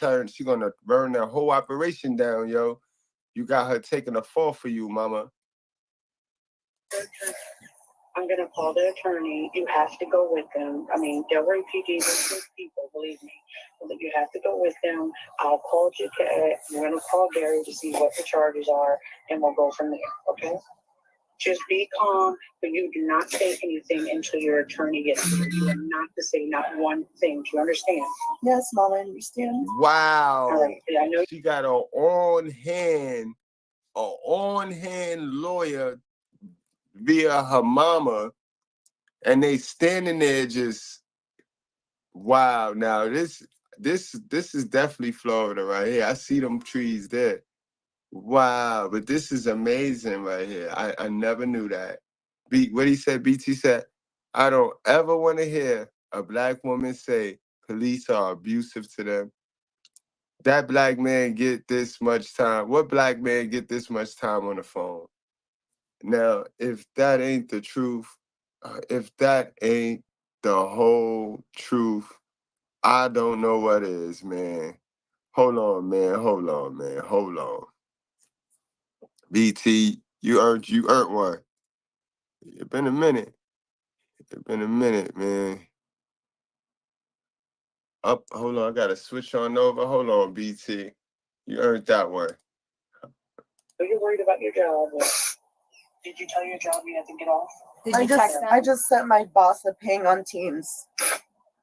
burn the whole operation down, yo. You got her taking a fall for you, mama. I'm gonna call the attorney. You have to go with them. I mean, Delray PD is good people, believe me. But you have to go with them. I'll call Jaquette. We're gonna call Gary to see what the charges are, and we'll go from there. Okay? Just be calm, but you do not say anything until your attorney gets here. You are not to say not one thing. Do you understand? Yes, Mom, I understand. Wow. All right. I know She got an on-hand lawyer via her mama, and they standing there just wow. Now this is definitely Florida right here. I see them trees there. Wow, but this is amazing right here. I never knew that. What he said, BT said, I don't ever want to hear a black woman say police are abusive to them. That black man get this much time. What black man get this much time on the phone? Now, if that ain't the truth, if that ain't the whole truth, I don't know what is, man. Hold on, man. BT, you earned one. It's been a minute. Man. Up, hold on, I gotta switch on over. Hold on, BT. You earned that one. you're worried about your job. Did you tell your job you had to get off? Did you text them? I just sent my boss a ping on Teams.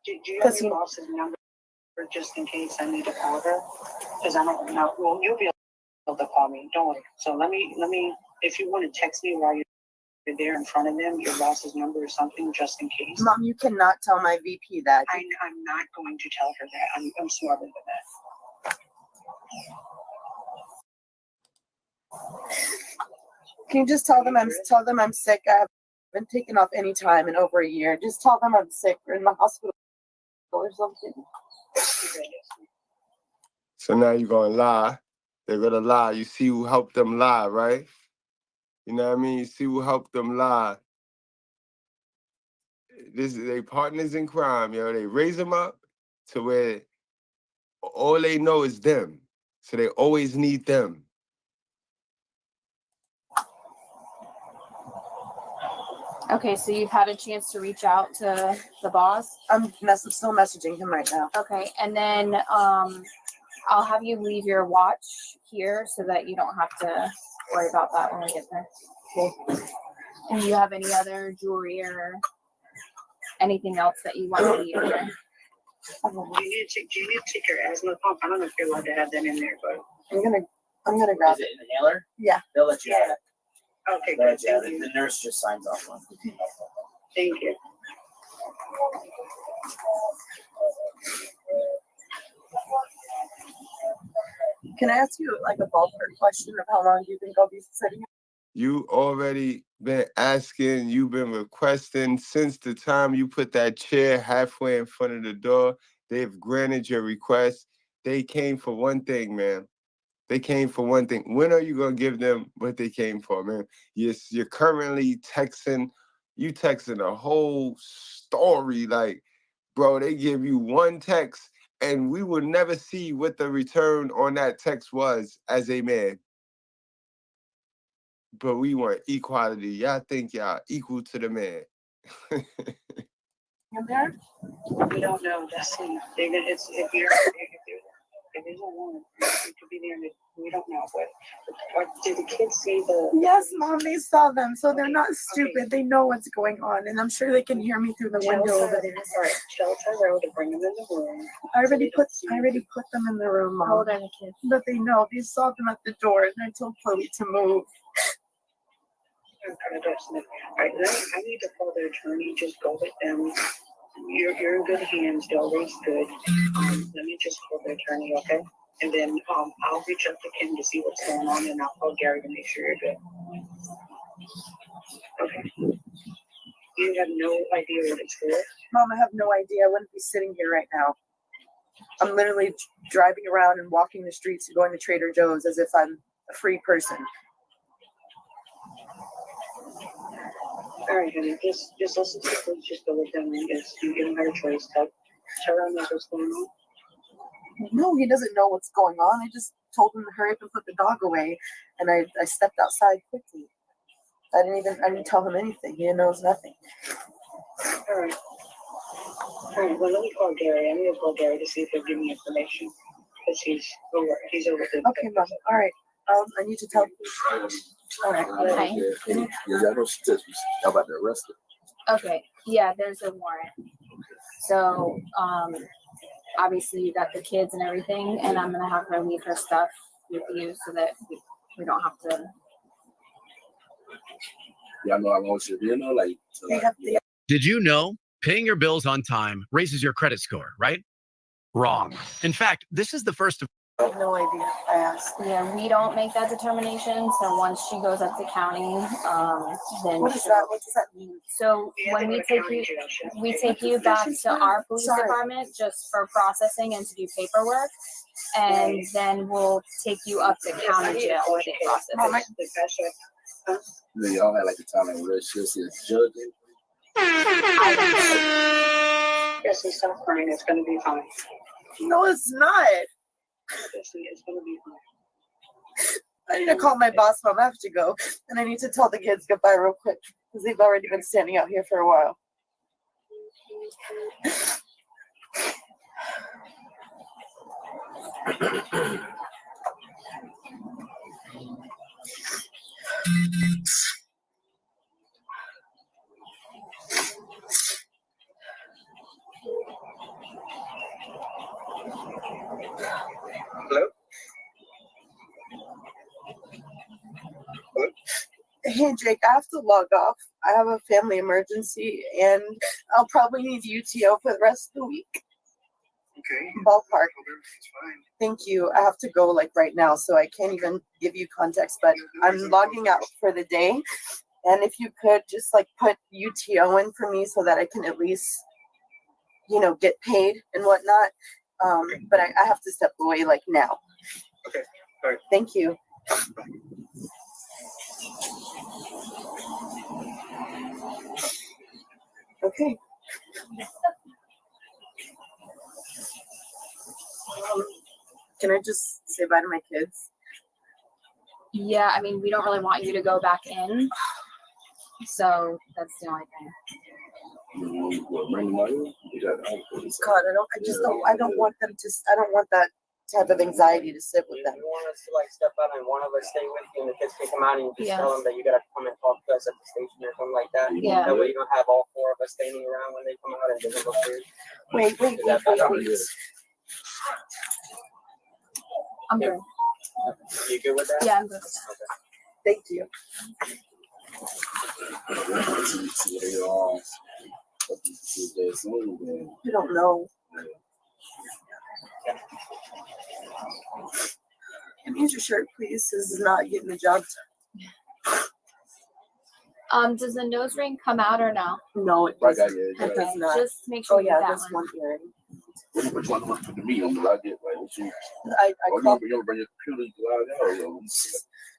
Do you have your boss's number just in case I need to call her? Because I don't know. Well, you'll be able to call me. Don't worry. So let me. If you want to text me while you're there in front of them, your boss's number or something, just in case. Mom, you cannot tell my VP that. I'm not going to tell her that. I'm smarter than that. Can you just tell them I'm sick? I haven't been taken off any time in over a year. Just tell them I'm sick or in the hospital or something. So now you're gonna lie. They're gonna lie. You see who helped them lie, right? You know what I mean? You see who helped them lie. This is they partners in crime, yo. They raise them up to where all they know is them. So they always need them. Okay, so you've had a chance to reach out to the boss? I'm still messaging him right now. Okay, and then I'll have you leave your watch here so that you don't have to worry about that when we get there. Cool. And do you have any other jewelry or anything else that you want to leave here? Do you need to take your asthma pump? I don't know if you're allowed to have that in there, but I'm gonna grab Is it an inhaler? Yeah. They'll let you have it. okay, They'll good. let you have Thank it. you. The nurse just signs off on it. Thank you. Can I ask you like a ballpark question of how long do you think I'll be sitting here? You already been asking, you've been requesting since the time you put that chair halfway in front of the door. They've granted your request. They came for one thing, man. They came for one thing. When are you gonna give them what they came for, man? You're currently texting. You texting a whole story, like, bro. They give you one text, and we will never see what the return on that text was as a man. But we want equality. Y'all think y'all equal to the man. In there? We don't know. That's it's if there's a woman, it could be there. We don't know. But did the kids see the? Yes, Mom, they saw them, so they're not stupid. Okay. They know what's going on, and I'm sure they can hear me through the window over there. All right, tell Tyrell to bring them in the room. I already put them in the room, Mom. How old are the kids? But they know. They saw them at the door, and I told Chloe to move. All right, I need to call their attorney. Just go with them. You're in good hands. They'll raise good. Let me just call the attorney, okay? And then I'll reach out to Kim to see what's going on, and I'll call Gary to make sure you're good. Okay. You have no idea what it's for? Mom, I have no idea. I wouldn't be sitting here right now. I'm literally driving around and walking the streets and going to Trader Joe's as if I'm a free person. All right, honey, just listen to the police, just go with them. You don't have a choice. Tyrell knows what's going on. No, he doesn't know what's going on. I just told him to hurry up and put the dog away, and I stepped outside quickly. I didn't tell him anything. He knows nothing. All right. Well, let me call Gary. I'm gonna call Gary to see if he'll give me information, because he's over the. Okay, Mom. All right. I need to tell. All right. Hi. Yeah, y'all know she touched me. Y'all about to arrest her. Okay, yeah, there's a warrant. So, obviously you got the kids and everything, and I'm gonna have her leave her stuff with you so that we don't have to. Y'all know how long she'll be in there, like. Did you know paying your bills on time raises your credit score, right? Wrong. In fact, this is the first of. I have no idea. I asked. Yeah, we don't make that determination. So once she goes up to county, then What is that? What does that mean? So when we take you back to our police department just for processing and to do paperwork, and then we'll take you up to county jail where they process it. Then y'all had like a time where she'll see a judge. Yes, stop crying. It's gonna be fine. No, it's not. It's gonna be fine. I need to call my boss, Mom. I have to go, and I need to tell the kids goodbye real quick because they've already been standing out here for a while. Hey Jake, I have to log off. I have a family emergency and I'll probably need UTO for the rest of the week. Okay. Ballpark. It's fine. Thank you. I have to go like right now, so I can't even give you context, but I'm logging out for the day. And if you could just like put UTO in for me so that I can at least, you know, get paid and whatnot. But I have to step away like now. Okay. All right. Thank you. Okay. Can I just say bye to my kids? Yeah, I mean, we don't really want you to go back in. So that's the only thing. God, I don't want them to, I don't want that type of anxiety to sit with them. You want us to like step out and one of us stay with you and the kids can come out and you just Yeah. tell them that you gotta come and talk to us at the station or something like that. Yeah. That way you don't have all four of us standing around when they come out and it doesn't look weird. Wait. I'm good. You good with that? Yeah, I'm good with that. Thank you. I don't know. And here's your shirt, please. This is not getting the job done. Does the nose ring come out or no? No, it Right, doesn't. yeah, It does not. Just make sure Oh you yeah, get that this one. one earring. Which one was put the meat on? I did like what you. I called, you bring your computer out there.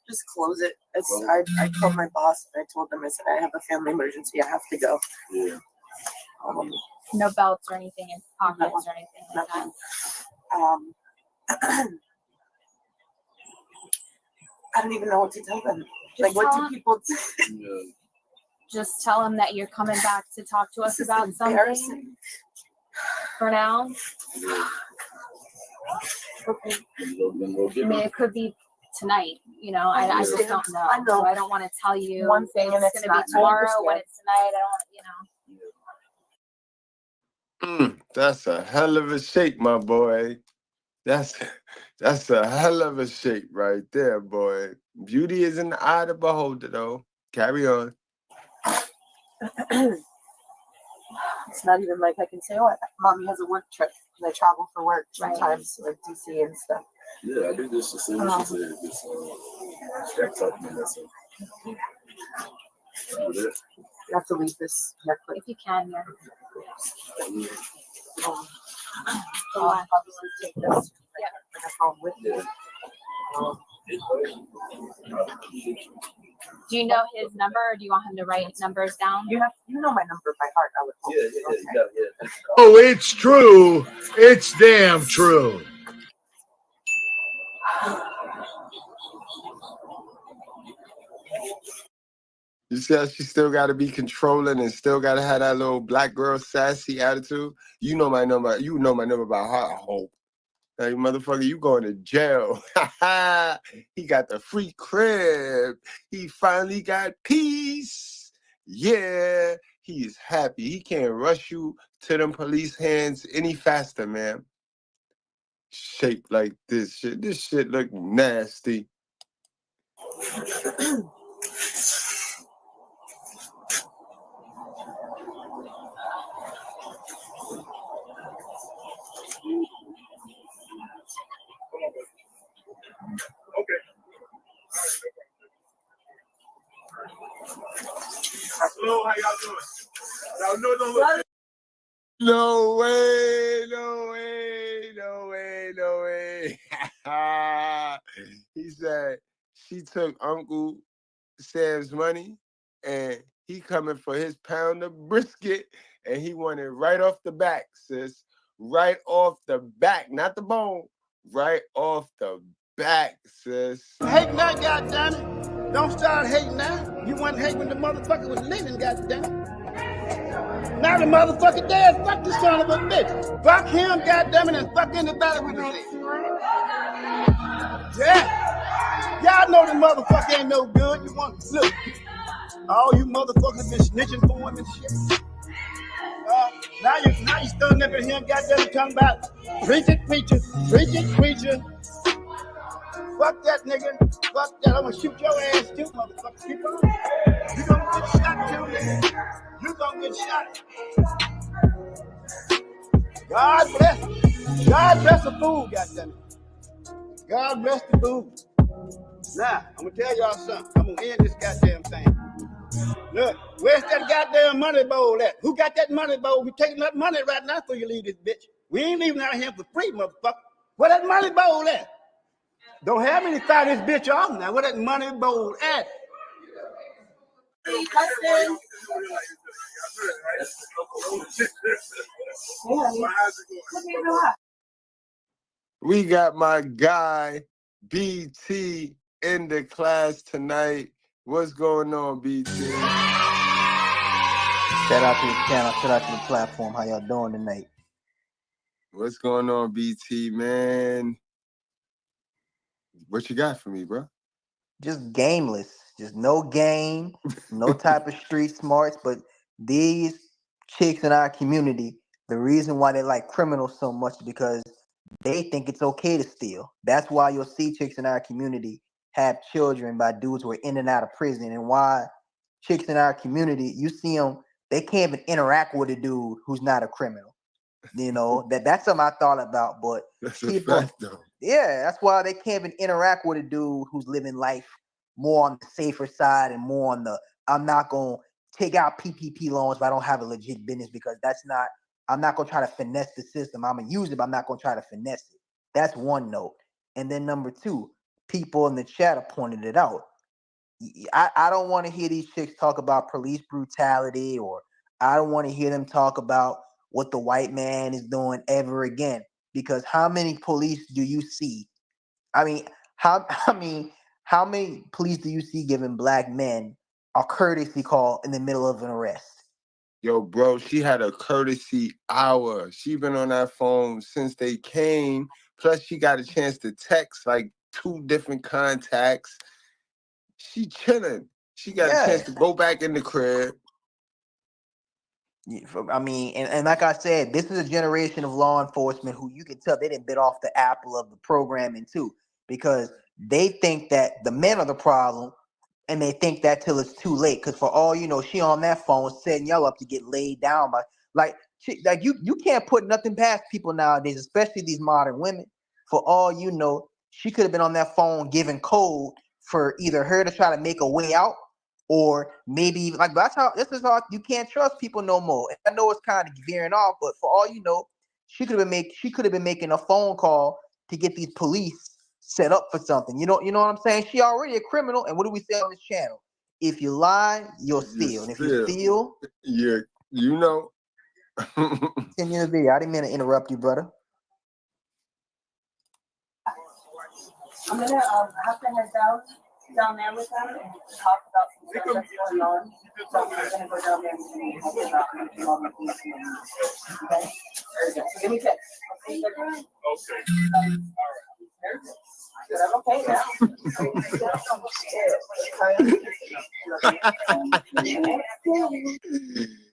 just close it. I called my boss and I told them, I said, I have a family emergency. I have to go. Yeah. No belts or anything in pockets or anything like that. I don't even know what to tell them. Just Like, what tell do them- people Just tell them that you're coming back to talk to us This is about something embarrassing. for now. Okay. I mean, it could be tonight, you know, I just understand. don't know. I know. So I don't want to tell you One thing and it's it's going to not. be I tomorrow when understand. it's tonight. I don't, you know. That's a hell of a shake, my boy. That's a hell of a shake right there, boy. Beauty is in the eye of the beholder, though. Carry on. It's not even like I can say, oh, mommy has a work trip. I travel for work sometimes, like DC and stuff. Yeah, I do this the same as she said. This extract something that's You have to leave this here quick. If you can, yeah. I'll obviously take this home with me. Do you know his number or do you want him to write numbers down? You know my number by heart, I would hope. yeah. Oh, it's true. It's damn true. You see how she still got to be controlling and still got to have that little black girl sassy attitude? You know my number. You know my number by heart, I hope. Hey, motherfucker, you going to jail. He got the free crib. He finally got peace. Yeah, he is happy. He can't rush you to them police hands any faster, man. Shaped like this shit. This shit look nasty. Hello, how y'all doing? Y'all know don't look. No way, no way, no way, no way. He said she took Uncle Sam's money and he coming for his pound of brisket and he wanted right off the back, sis. Right off the back, not the bone. Right off the back, sis. Hating that, goddammit. Don't start hating now. You wasn't hating when the motherfucker was living, goddammit. Now the motherfucker dead. Fuck this son of a bitch. Fuck him, goddammit, and fuck anybody with his. Yeah. Y'all know the motherfucker ain't no good. You want to look. All you motherfuckers been snitching for him and shit. Now you standing up in here and goddamn talking about preach it, preacher, preach it, preacher. Fuck that nigga. Fuck that. I'm gonna shoot your ass too, motherfucker. Keep on. You gonna get shot too, nigga. You gonna get shot. God bless. God bless the fool, goddammit. God bless the fool. Now, I'm gonna tell y'all something. I'm gonna end this goddamn thing. Look, where's that goddamn money bowl at? Who got that money bowl? We taking that money right now before you leave this bitch. We ain't leaving out here for free, motherfucker. Where that money bowl at? Don't have me to fire this bitch off now. Where that money bowl at? We got my guy BT in the class tonight. What's going on, BT? Shout out to the channel, shout out to the platform. How y'all doing tonight? What's going on, BT, man? What you got for me, bro? Just gameless. Just no game, no type of street smarts. But these chicks in our community, the reason why they like criminals so much is because they think it's okay to steal. That's why you'll see chicks in our community have children by dudes who are in and out of prison. And why chicks in our community, you see them, they can't even interact with a dude who's not a criminal. You know, that's something I thought about, but That's people, a fact, though. yeah, that's why they can't even interact with a dude who's living life more on the safer side and more on the, I'm not going to take out PPP loans if I don't have a legit business, because I'm not going to try to finesse the system. I'm going to use it, but I'm not going to try to finesse it. That's one note. And then number two, people in the chat have pointed it out. I don't want to hear these chicks talk about police brutality, or I don't want to hear them talk about what the white man is doing ever again. Because how many police do you see? How many police do you see giving black men a courtesy call in the middle of an arrest? Yo, bro, she had a courtesy hour. She been on that phone since they came. Plus, she got a chance to text like 2 different contacts. She chilling. She got a chance to go back in the crib. I mean, and like I said, this is a generation of law enforcement who you can tell they didn't bit off the apple of the programming too, because they think that the men are the problem, and they think that till it's too late. Because for all you know, she on that phone setting y'all up to get laid down by you can't put nothing past people nowadays, especially these modern women. For all you know, she could have been on that phone giving code for either her to try to make a way out, or maybe this is how you can't trust people no more. I know it's kind of veering off, but for all you know, she could have been making a phone call to get these police set up for something. You know what I'm saying? She already a criminal, and what do we say on this channel? If you lie, you'll steal. And if you steal, you know. Continue the video. I didn't mean to interrupt you, brother. I'm gonna have to head down there with them and talk about some stuff that's going on. So I'm gonna go down there and talk about okay? So give me 10. Okay. But I'm okay now.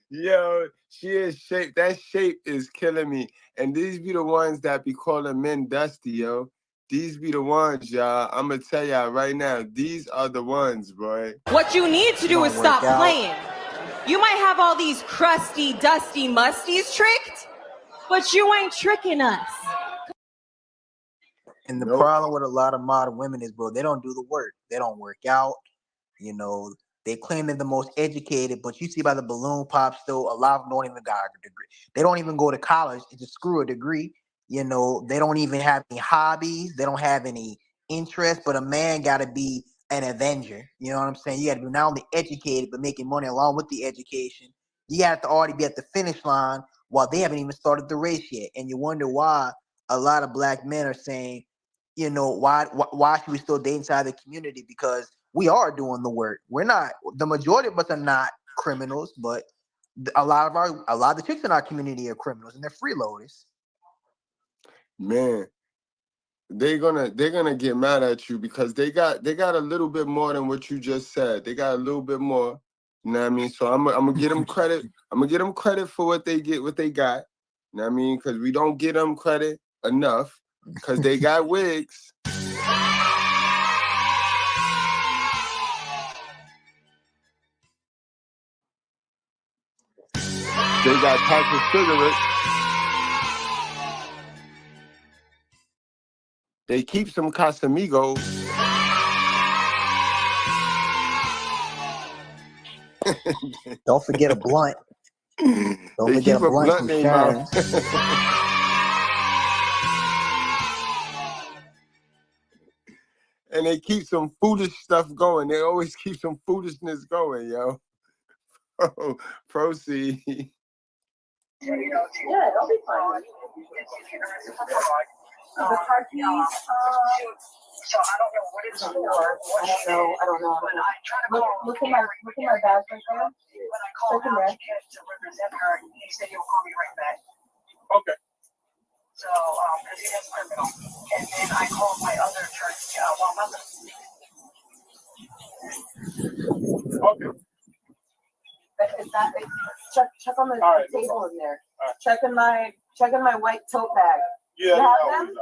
Yo, she is shape. That shape is killing me. And these be the ones that be calling men dusty, yo. These be the ones, y'all. I'm going to tell y'all right now. These are the ones, boy. What you need to do is stop playing. You might have all these crusty, dusty musties tricked, but you ain't tricking us. And the problem with a lot of modern women is, bro, they don't do the work. They don't work out. You know, they claim they're the most educated, but you see by the balloon pop still, a lot of them don't even got a degree. They don't even go to college to screw a degree. You know, they don't even have any hobbies. They don't have any interest, but a man got to be an avenger. You know what I'm saying? You got to be not only educated, but making money along with the education. You have to already be at the finish line while they haven't even started the race yet. And you wonder why a lot of black men are saying, you know, why should we still date inside the community? Because we are doing the work. We're not, the majority of us are not criminals, but a lot of the chicks in our community are criminals, and they're freeloaders. Man, they're gonna get mad at you because they got a little bit more than what you just said. They got a little bit more. You know what I mean? So I'm gonna give them credit. I'm gonna give them credit for what they got. You know what I mean? Because we don't give them credit enough because they got wigs. They got type of cigarettes. They keep some Casamigos. Don't forget a blunt. Don't They forget keep a a blunt blunt from in their mouth. Sharon's. And they keep some foolish stuff going. They always keep some foolishness going, yo. Oh, proceed. Yeah, it'll be fine. The car keys, So I don't know what it's for. I don't know. But I try to call. Look at my bag right there. When I call Check in there. Alex to represent her, he said he'll call me right back. Okay. So, because he has criminal. And then I called my other attorney, Okay. Check on the table in there. Check in my white tote bag. Yeah, You have them?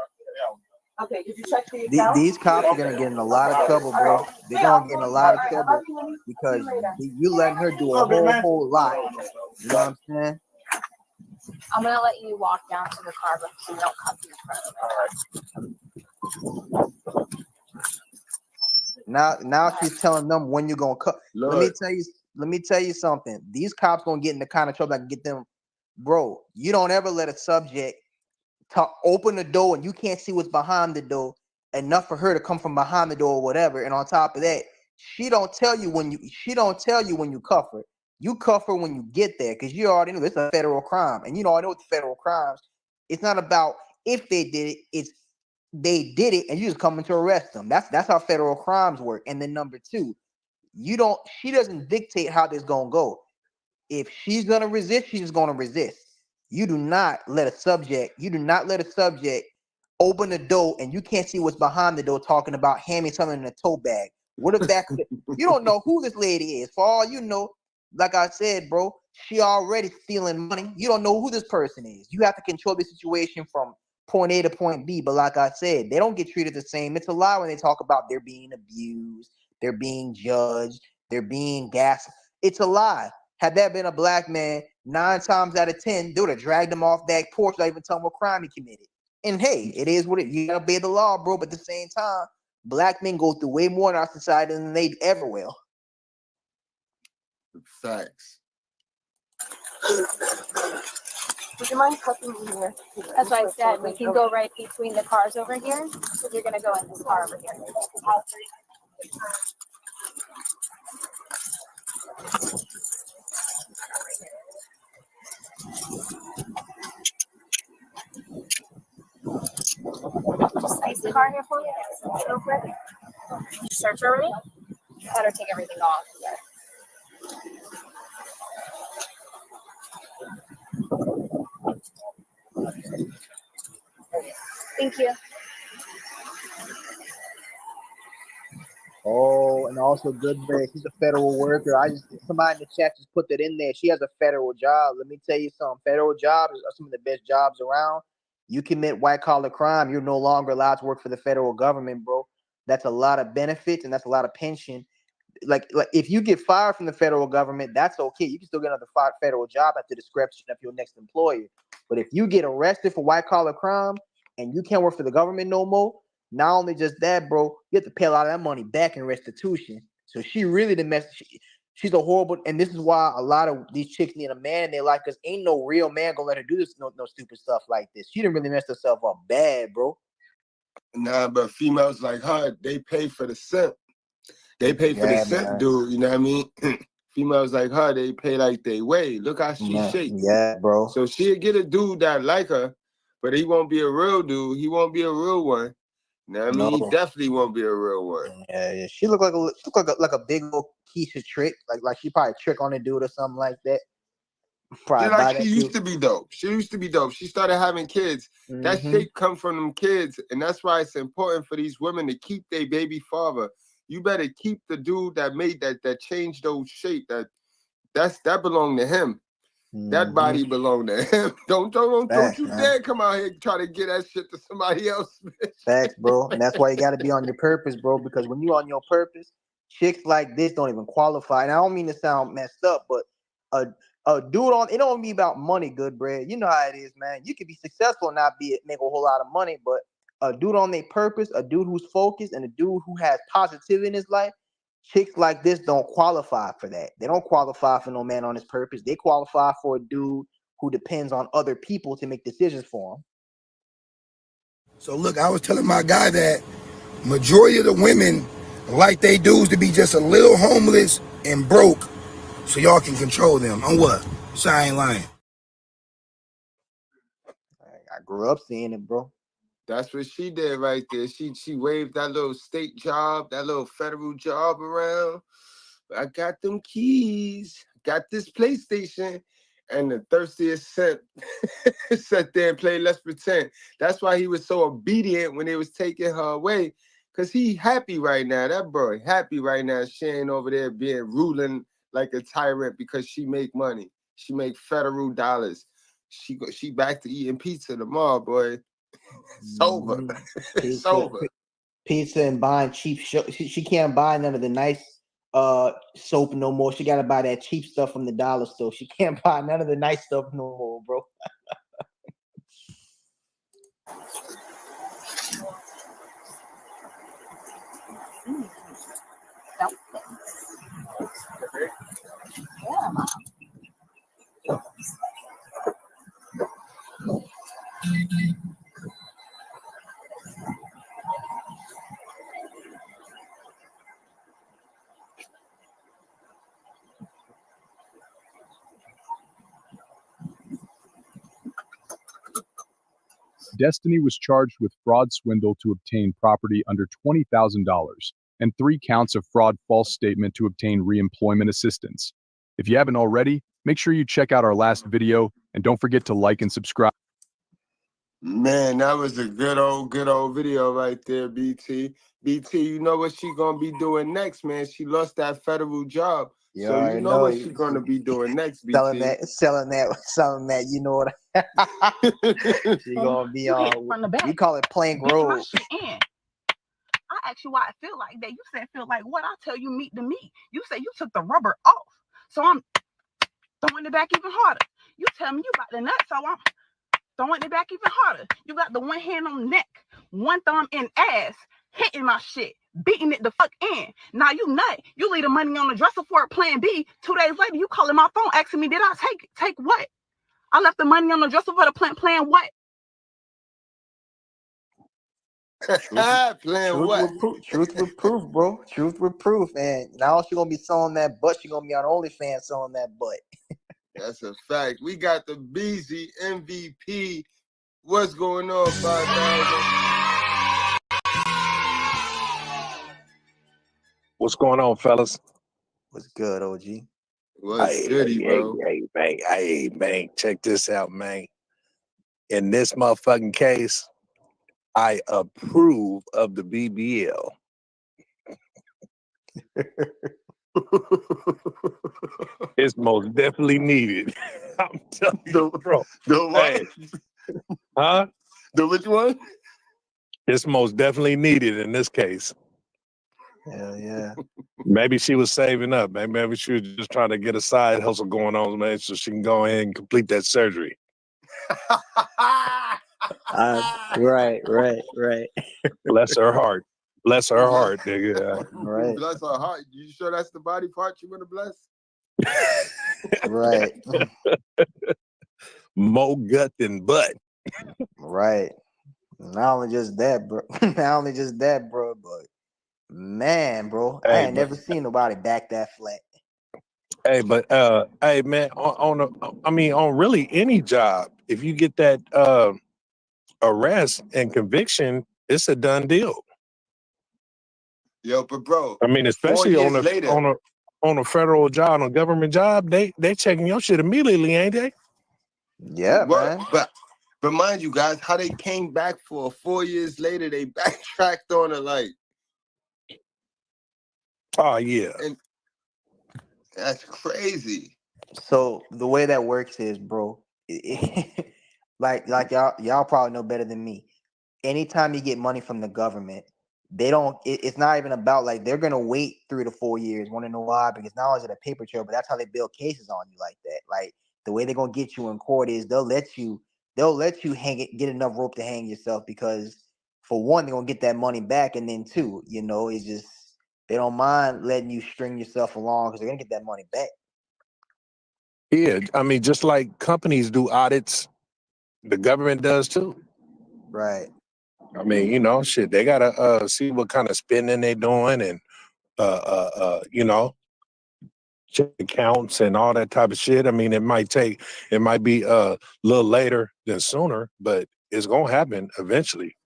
Okay, did you check the account? These cops are gonna get in a lot of trouble, bro. They're gonna get in a lot of trouble because you letting her do a whole lot. You know what I'm saying? I'm gonna let you walk down to the car, but you don't come in front of it. Now she's telling them when you're gonna cut. Let me tell you something. These cops gonna get in the kind of trouble that can get them, bro. You don't ever let a subject open the door and you can't see what's behind the door enough for her to come from behind the door or whatever. And on top of that, she don't tell you when you cuff her. You cuff her when you get there because you already know it's a federal crime. And you know, I know with federal crimes, it's not about if they did it, it's they did it and you just coming to arrest them. That's how federal crimes work. And then number two, she doesn't dictate how this gonna go. If she's gonna resist, she's gonna resist. You do not let a subject open the door and you can't see what's behind the door talking about hand me something in a tote bag. What if that you don't know who this lady is? For all you know, like I said, bro, she already stealing money. You don't know who this person is. You have to control the situation from point A to point B. But like I said, they don't get treated the same. It's a lie when they talk about they're being abused, they're being judged, they're being gassed. It's a lie. Had that been a black man, 9 times out of 10, they would have dragged him off that porch, not even tell him what crime he committed. And hey, it is what it is. You gotta obey the law, bro. But at the same time, black men go through way more in our society than they ever will. Facts. Would you mind cuffing me here? That's why I said we can go right between the cars over here. So you're gonna go in this car over here. Just ice the car here for you, real quick. You search already? Better take everything off. Thank you. Oh, and also good break. She's a federal worker. Somebody in the chat just put that in there. She has a federal job. Let me tell you something. Federal jobs are some of the best jobs around. You commit white collar crime, you're no longer allowed to work for the federal government, bro. That's a lot of benefits and that's a lot of pension. Like if you get fired from the federal government, that's okay. You can still get another federal job at the discretion of your next employer. But if you get arrested for white collar crime and you can't work for the government no more, not only just that, bro, you have to pay a lot of that money back in restitution. So she really she's a horrible, and this is why a lot of these chicks need a man in their life because ain't no real man gonna let her do this, no stupid stuff like this. She didn't really mess herself up bad, bro. Nah, but females like her, they pay for the simp. They pay for the simp, dude. You know what I mean? Females like her, they pay like they weigh. Look how she shake. Yeah, bro. So she'll get a dude that like her, but he won't be a real dude. He won't be a real one. You know what I mean? He definitely won't be a real one. Yeah. She look like a big old Keisha trick. Like she probably trick on a dude or something like that. Probably like she used to be dope. She used to be dope. She started having kids. That shape come from them kids, and that's why it's important for these women to keep their baby father. You better keep the dude that made that changed those shape. That belonged to him. That body belonged to him. Don't you dare come out here and try to get that shit to somebody else. Facts, bro. And that's why you got to be on your purpose, bro. Because when you on your purpose, chicks like this don't even qualify. And I don't mean to sound messed up, but Dude, it don't be about money, good bread. You know how it is, man. You can be successful and not make a whole lot of money, but a dude on their purpose, a dude who's focused, and a dude who has positivity in his life, chicks like this don't qualify for that. They don't qualify for no man on his purpose. They qualify for a dude who depends on other people to make decisions for him. So look, I was telling my guy that majority of the women like they dudes to be just a little homeless and broke so y'all can control them. On what? So I ain't lying. I grew up seeing it, bro. That's what she did right there. She waved that little state job, that little federal job around. I got them keys, got this PlayStation, and the thirstiest sat there and played Let's Pretend. That's why he was so obedient when they was taking her away, because he happy right now. That boy happy right now. She ain't over there being ruling like a tyrant because she make money. She make federal dollars. She back to eating pizza tomorrow, boy. Sober. Sober. Pizza and buying cheap she can't buy none of the nice soap no more. She gotta buy that cheap stuff from the dollar store. She can't buy none of the nice stuff no more, bro. Destiny was charged with fraud swindle to obtain property under $20,000 and 3 counts of fraud false statement to obtain reemployment assistance. If you haven't already, make sure you check out our last video and don't forget to like and subscribe. Man, that was a good old video right there, BT. BT, you know what she gonna be doing next, man? She lost that federal job. Yeah, So I you know what know. she gonna be doing next, BT. selling that, you know what? She gonna be on from the back. we call it plank road. I asked you why I feel like that. You said feel like what? I tell you meat to meat. You said you took the rubber off. So I'm throwing it back even harder. You tell me you got the nut, so I'm throwing it back even harder. You got the one hand on the neck, one thumb in ass, hitting my shit, beating it the fuck in. Now you nut. You leave the money on the dresser for a plan B. 2 days later, you calling my phone asking me, did I take what? I left the money on the dresser for the plan what? Truth with proof, bro. Truth with proof. And now she gonna be selling that butt. She gonna be on OnlyFans selling that butt. That's a fact. We got the BZ MVP. What's going on, 5,000? What's going on, fellas? What's good, OG? What's goody, bro? Hey, man, check this out, man. In this motherfucking case, I approve of the BBL. It's most definitely needed. I'm telling you, bro. The what? Hey. Huh? The which one? It's most definitely needed in this case. Hell yeah. Maybe she was saving up, man. Maybe she was just trying to get a side hustle going on, man, so she can go ahead and complete that surgery. Right. Bless her heart. Bless her heart, nigga. Right. Bless her heart. You sure that's the body part you want to bless? Right. More gut than butt. Right. Not only just that, bro. But man, bro, I ain't never seen nobody back that flat. Hey, but hey, man, on really any job, if you get that arrest and conviction, it's a done deal. Yo, but bro, I mean, especially 4 on years later, on a federal job, on a government job, they checking your shit immediately, ain't they? Yeah, man. But mind you guys, how they came back for 4 years later, they backtracked on it like. Oh yeah. And that's crazy. So the way that works is, bro, like y'all probably know better than me. Anytime you get money from the government, they don't. It's not even about like they're gonna wait 3 to 4 years. Want to know why? Because not only is it a paper trail, but that's how they build cases on you like that. Like the way they're gonna get you in court is they'll let you hang it, get enough rope to hang yourself because for one, they're gonna get that money back, and then two, it's just they don't mind letting you string yourself along because they're gonna get that money back. Yeah, I mean, just like companies do audits, the government does too. Right. I mean, shit, they gotta see what kind of spending they doing and check accounts and all that type of shit. I mean, it might be a little later than sooner, but it's gonna happen eventually.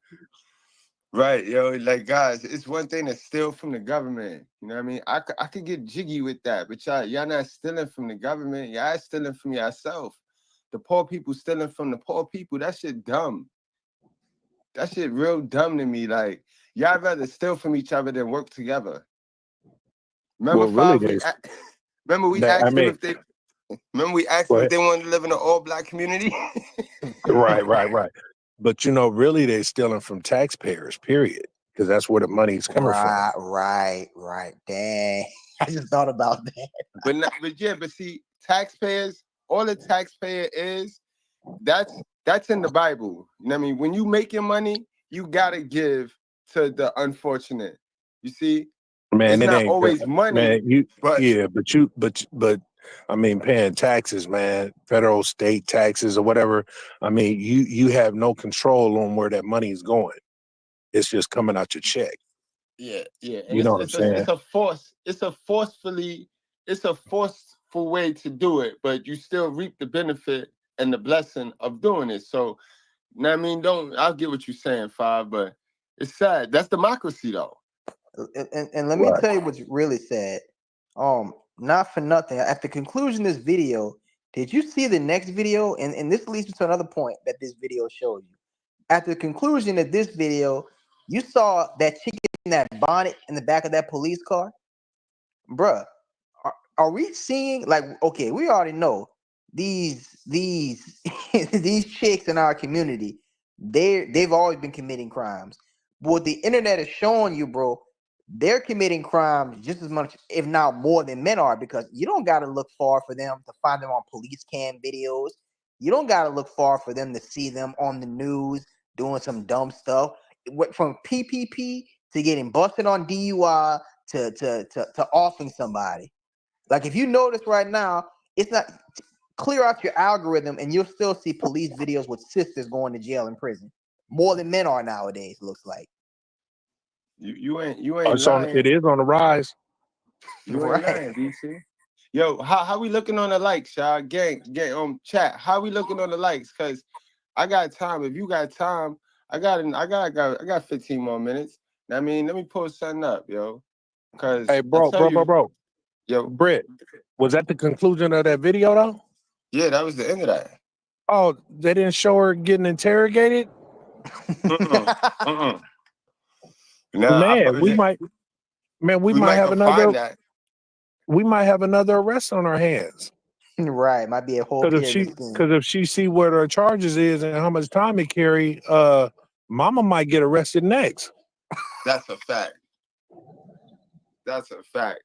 Right, yo, like guys, it's one thing to steal from the government. You know what I mean? I could get jiggy with that, but y'all not stealing from the government. Y'all stealing from yourself. The poor people stealing from the poor people. That shit dumb. That shit real dumb to me. Like, y'all rather steal from each other than work together. Remember, Well, really, remember we I asked them mean, if they go ahead. wanted to live in an all-black community. Right. But really, they're stealing from taxpayers. Period, because that's where the money's coming from. Right. Dang, I just thought about that. But see, taxpayers. All the taxpayer is, that's in the Bible. You know what I mean? When you make your money, you gotta give to the unfortunate. You see, Man, it's it not ain't always money, but I mean, paying taxes, man, federal, state taxes or whatever. I mean, you have no control on where that money is going. It's just coming out your check. yeah. And You know what I'm saying? it's a forceful way to do it, but you still reap the benefit and the blessing of doing it. So, you know what I mean? I'll get what you're saying, Five, but it's sad. That's democracy, though. And let me tell you what's really sad. Not for nothing. At the conclusion of this video, did you see the next video? And this leads me to another point that this video shows you. At the conclusion of this video, you saw that chick in that bonnet in the back of that police car. Bruh, are we seeing like okay, we already know these these chicks in our community, they've always been committing crimes. But what the internet is showing you, bro, they're committing crimes just as much, if not more, than men are, because you don't gotta look far for them to find them on police cam videos. You don't gotta look far for them to see them on the news doing some dumb stuff. From PPP to getting busted on DUI to offing somebody. Like if you notice right now, it's not clear out your algorithm and you'll still see police videos with sisters going to jail and prison. More than men are nowadays, looks like. You ain't It is on the rise. You ain't lying, DC. Yo, how we looking on the likes, y'all? Gang, chat. How we looking on the likes? Cause I got time. If you got time, I got 15 more minutes. I mean, let me pull something up, yo. Cause Hey, bro. Yo, Britt, was that the conclusion of that video though? Yeah, that was the end of that. Oh, they didn't show her getting interrogated? Nah, Man, we might have another. That. We might have another arrest on our hands. Right, might be a whole Because if she see what her charges is and how much time it carry, mama might get arrested next. That's a fact. That's a fact.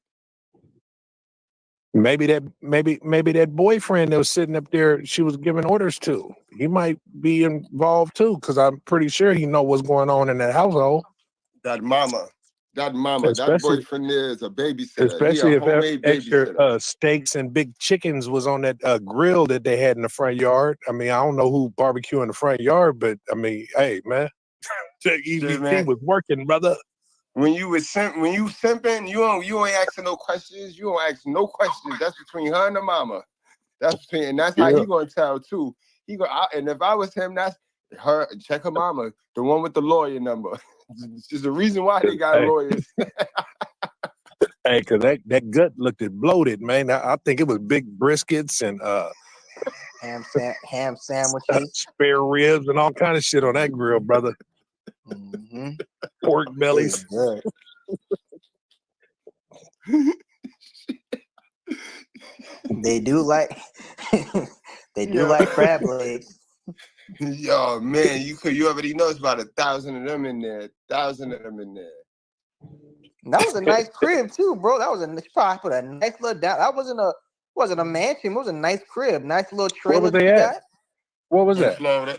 Maybe that boyfriend that was sitting up there, she was giving orders to, he might be involved too, because I'm pretty sure he know what's going on in that household. That mama, that boyfriend there is a babysitter. Especially if extra steaks and big chickens was on that grill that they had in the front yard. I mean, I don't know who barbecue in the front yard, but I mean, hey man, EBT was working, brother. When you simping, you ain't asking no questions. You don't ask no questions. That's between her and the mama. That's how he gonna tell too. And if I was him, that's her. Check her mama, the one with the lawyer number. It's the reason why they got lawyers. Hey, cause that gut looked bloated, man. I think it was big briskets and ham sandwiches, spare ribs, and all kind of shit on that grill, brother. Pork bellies. They do like like crab legs. Yo, man, you already know it's about 1,000 of them in there. And that was a nice crib too, bro. That was she probably put a nice little down. That wasn't a mansion. It was a nice crib, nice little trailer. Where was they at? What was that? Florida.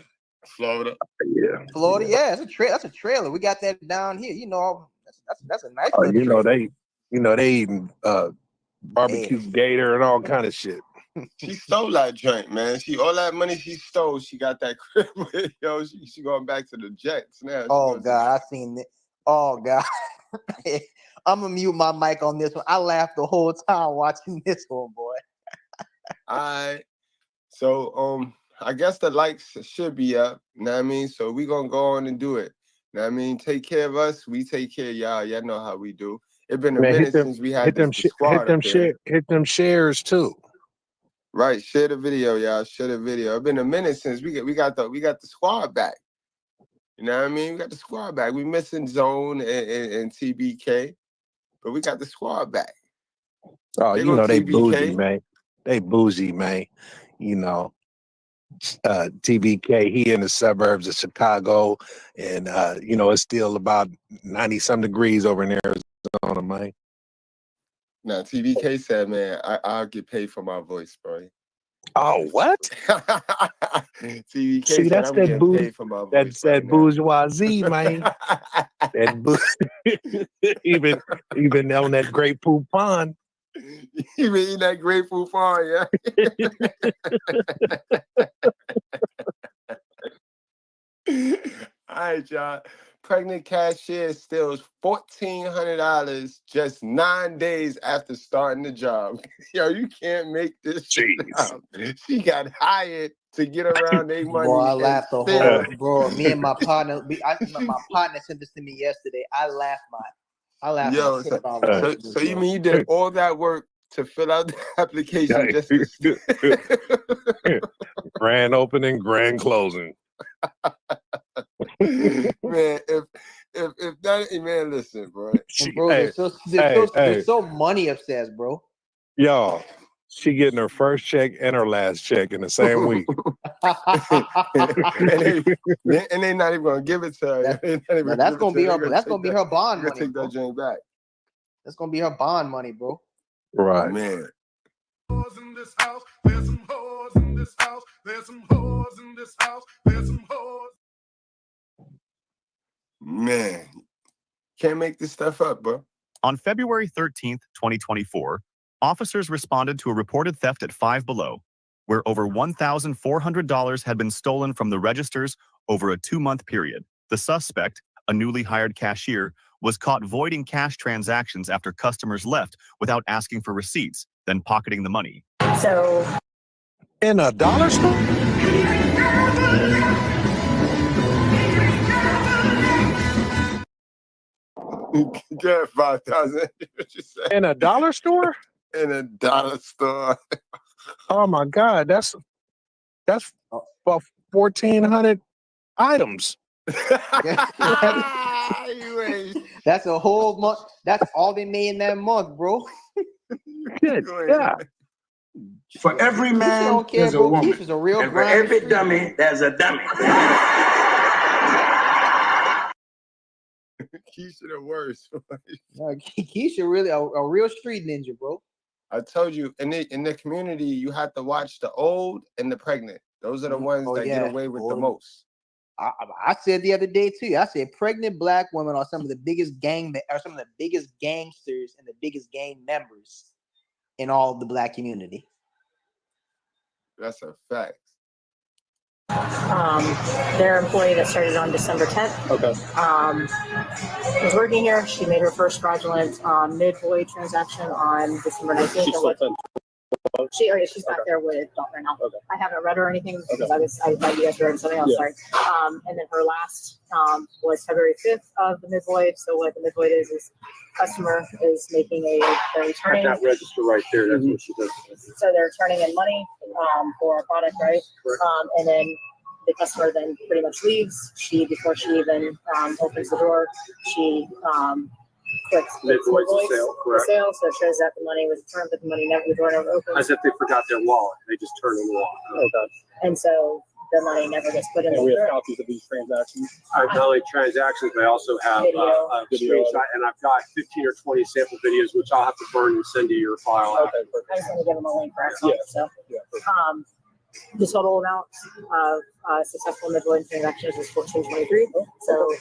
Yeah. Florida, yeah, that's a trailer. We got that down here. You know, that's a nice Oh, little trailer. they eating barbecue gator and all kind of shit. She stole that joint, man. All that money she stole, she got that crib with. Yo, she going back to the Jets now. Oh God, I seen it. Oh God. I'm gonna mute my mic on this one. I laughed the whole time watching this one, boy. All right. So I guess the likes should be up. You know what I mean? So we gonna go on and do it. You know what I mean? Take care of us. We take care of y'all. Y'all know how we do. It's been a minute since we had the squad up here. Hit them shares too. Right. Share the video, y'all. Share the video. It's been a minute since we got the squad back. You know what I mean? We got the squad back. We missing Zone and TBK, but we got the squad back. Oh, you know they bougie, man. They bougie, man. You know, TBK, he in the suburbs of Chicago, and you know, it's still about 90-some degrees over in Arizona, man. Now, TBK said, man, I'll get paid for my voice, bro. Oh, what? TBK See, said that's I'm that getting paid for my voice. that's that bourgeoisie, man. even on that Great Poop Pond. You been eating that grapefruit farm, yeah? All right, y'all. Pregnant cashier steals $1,400 just 9 days after starting the job. Yo, you can't make this shit up. She got hired to get around their money. Boy, I laughed the still- whole, bro. Me and my partner, my partner sent this to me yesterday. I laughed my Yo, tail off. so you mean you did all that work to fill out the application just to Grand opening, grand closing. Man, if that, man, listen, bro. Bro, they're so money obsessed, bro. Y'all, she getting her first check and her last check in the same week. and they not even gonna give it to her. That's gonna be her bond money. Take that joint back. That's gonna be her bond money, bro. Right, man. In this house, there's some hoes in this house. There's some hoes in this house. There's some hoes. Man, can't make this stuff up, bro. On February 13th, 2024, officers responded to a reported theft at Five Below, where over $1,400 had been stolen from the registers over a 2-month period. The suspect, a newly hired cashier, was caught voiding cash transactions after customers left without asking for receipts, then pocketing the money. So, in a dollar store? Get 5,000. In a dollar store? In a dollar store. Oh my God, that's about 1,400 items. That's a whole month. That's all they made in that month, bro. Good God. For every man, there's a woman. Keisha's a real and for every dummy, there's a dummy. Keisha the worst. Keisha really a real street ninja, bro. I told you, in the community, you have to watch the old and the pregnant. Those are the ones that get away with the most. I said the other day too. I said pregnant black women are some of the biggest gangsters and the biggest gang members in all of the black community. That's a fact. their employee that started on December 10th. Okay. Was working here. She made her first fraudulent mid-void transaction on December 19th. She's back there with Dawn right now. Okay. I haven't read her or anything because I thought you guys were reading something else. Sorry. And then her last was February 5th of the mid-void. So what the mid-void is customer is making they're returning. That register right there. That's what she does. So they're turning in money for a product, right? And then the customer then pretty much leaves. Before she even opens the door, she clicks Mid-void sale, correct. the sale, so it shows that the money was returned, but the door never opened. As if they forgot their wallet. They just turn in the wallet. Okay. And so the money never gets put in And we have the copies of these transactions. I have not only transactions, but I also have Video. a screenshot, and I've got 15 or 20 sample videos, which I'll have to burn and send to your file. Okay, I just want to give them a link for account. So, the total amount of successful midline transactions is 1423. So,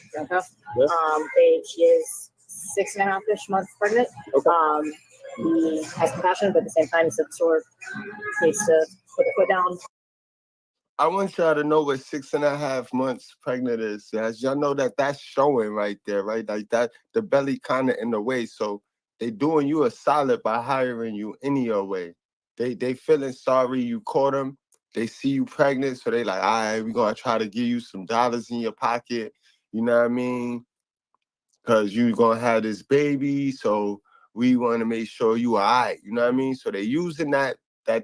she is 6.5-ish months pregnant. He has compassion, but at the same time, he said the store needs to put the foot down. I want y'all to know what 6.5 months pregnant is. As y'all know that's showing right there, right? Like that, the belly kind of in the way. So they doing you a solid by hiring you any other way. They feeling sorry you caught them. They see you pregnant, so they like, all right, we're gonna try to give you some dollars in your pocket. You know what I mean? Because you gonna have this baby, so we want to make sure you all right. You know what I mean? So they're using that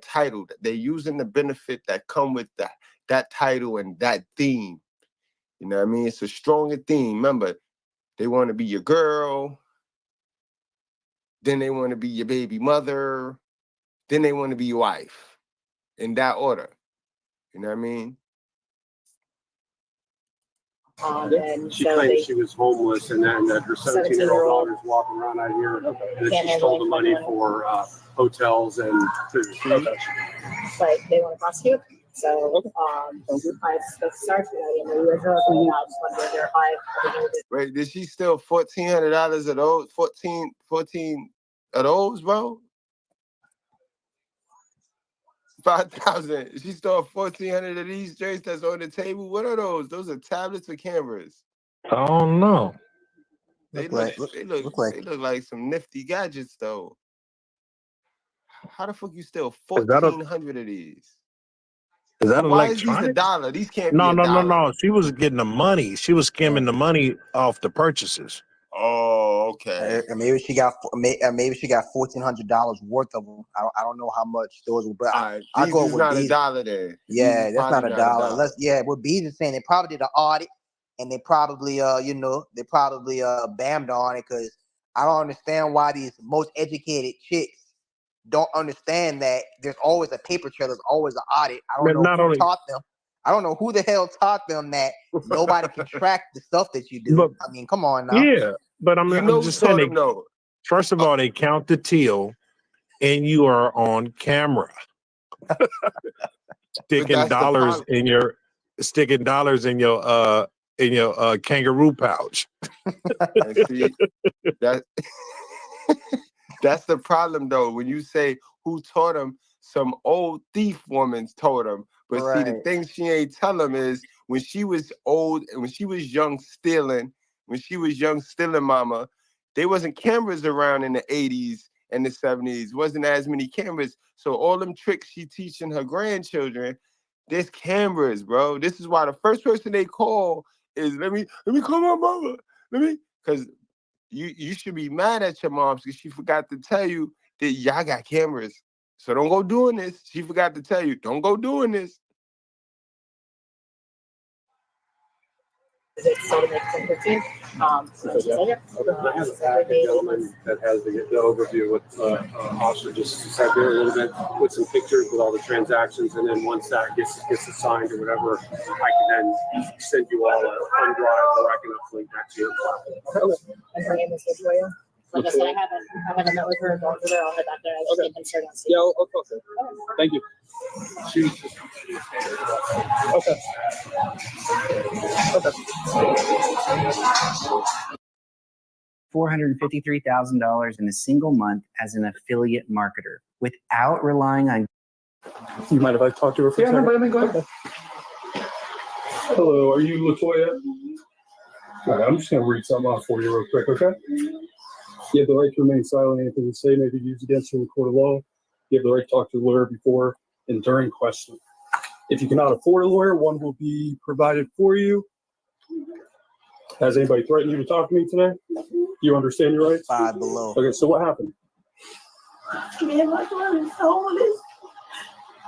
title. They're using the benefit that come with that title and that theme. You know what I mean? It's a stronger theme. Remember, they want to be your girl. Then they want to be your baby mother. Then they want to be your wife. In that order. You know what I mean? And she so claims she was homeless and that her 17-year-old daughter's walking around out here, and that she stole the money for hotels and food. But they want to prosecute. So, I start Wait, did she steal $1,400 of those? 14 of those, bro? 5,000. She stole 1,400 of these drinks that's on the table. What are those? Those are tablets or cameras? I don't know. They look like some nifty gadgets though. How the fuck you steal 1,400 of these? Is that Why is these electronic? $1? These can't No, be no, no, $1. no. She was getting the money. She was skimming the money off the purchases. Oh, okay. And maybe she got $1,400 worth of them. I don't know how much those were, but I go These is with not these. $1 there. Yeah, that's not $1. What Bees is saying, they probably did an audit, and they probably bammed on it, because I don't understand why these most educated chicks don't understand that there's always a paper trail, there's always an audit. I don't know who taught them. I don't know who the hell taught them that nobody can track the stuff that you do. But, I mean, come on now. Yeah, but I'm just saying, first of all, they count the till, and you are on camera. sticking dollars in your kangaroo pouch. And see, that's the problem though. When you say who taught him, some old thief woman told him. But see, the thing she ain't tell him is when she was old and when she was young stealing, mama, there wasn't cameras around in the 80s and the 70s. Wasn't as many cameras. So all them tricks she teaching her grandchildren, there's cameras, bro. This is why the first person they call is let me call my mama. Because you should be mad at your mom because she forgot to tell you that y'all got cameras. So don't go doing this. She forgot to tell you, don't go doing this. Is it still the next 10:15? I have a package, gentlemen, that has the overview with Officer just said there a little bit with some pictures with all the transactions, and then once that gets assigned or whatever, I can then send you all a fund drive where I can uplink that to your platform. And her name is Latoya. Like I said, I haven't met with her. Going through there, I'll head back there. I just get them straight on scene. Okay. Thank you. $453,000 in a single month as an affiliate marketer without relying on. You mind if I talk to her for a second? No, go ahead. Okay. Hello, are you Latoya? All right, I'm just going to read something off for you real quick, okay? You have the right to remain silent. Anything you say may be used against you in the court of law. You have the right to talk to a lawyer before and during questioning. If you cannot afford a lawyer, one will be provided for you. Has anybody threatened you to talk to me today? You understand your rights? 5 below. Okay, so what happened? Me and my daughter was homeless,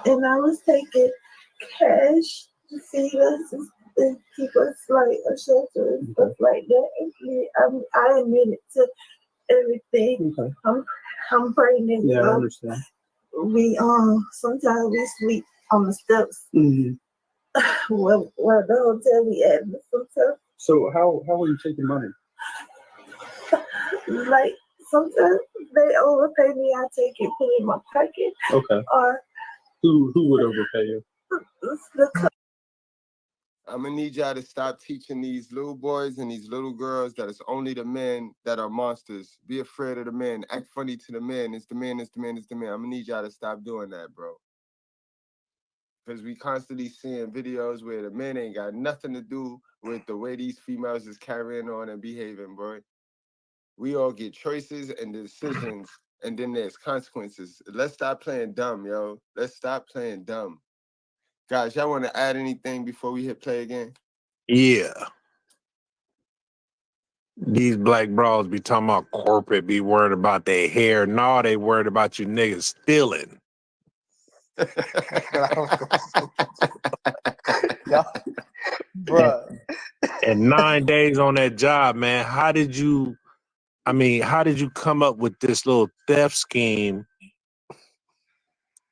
and I was taking cash to feed us and keep us like a shelter and stuff like that. And I admitted to everything. Okay. I'm pregnant. Yeah, I understand. We sometimes we sleep on the steps. Mm-hmm. Well, the hotel we at, sometimes, So how are you taking money? like, sometimes they overpay me, I take it, put it in my pocket, Okay. or Who would overpay you? I'm gonna need y'all to stop teaching these little boys and these little girls that it's only the men that are monsters. Be afraid of the men. Act funny to the men. It's the man, it's the man, it's the man. I'm gonna need y'all to stop doing that, bro. Because we constantly seeing videos where the men ain't got nothing to do with the way these females is carrying on and behaving, bro. We all get choices and decisions, and then there's consequences. Let's stop playing dumb, yo. Let's stop playing dumb. Guys, y'all want to add anything before we hit play again? Yeah. These black bras be talking about corporate, be worried about their hair. No, they worried about you niggas stealing. Bruh. And 9 days on that job, man. How did you come up with this little theft scheme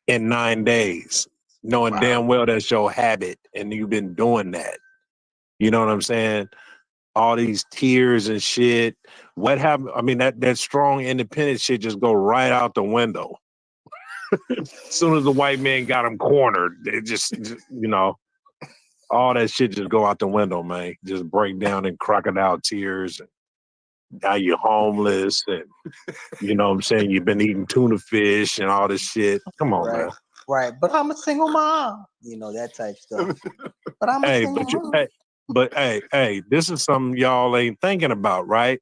in 9 days? Knowing damn well that's your habit and you've been doing that. You know what I'm saying? All these tears and shit. What happened? I mean, that strong independent shit just go right out the window. As soon as the white man got him cornered, it just all that shit just go out the window, man. Just break down in crocodile tears. And now you're homeless, and you know what I'm saying? You've been eating tuna fish and all this shit. Come on, man. Right, but I'm a single mom. You know, that type stuff. But I'm a single mom. Hey, this is something y'all ain't thinking about, right?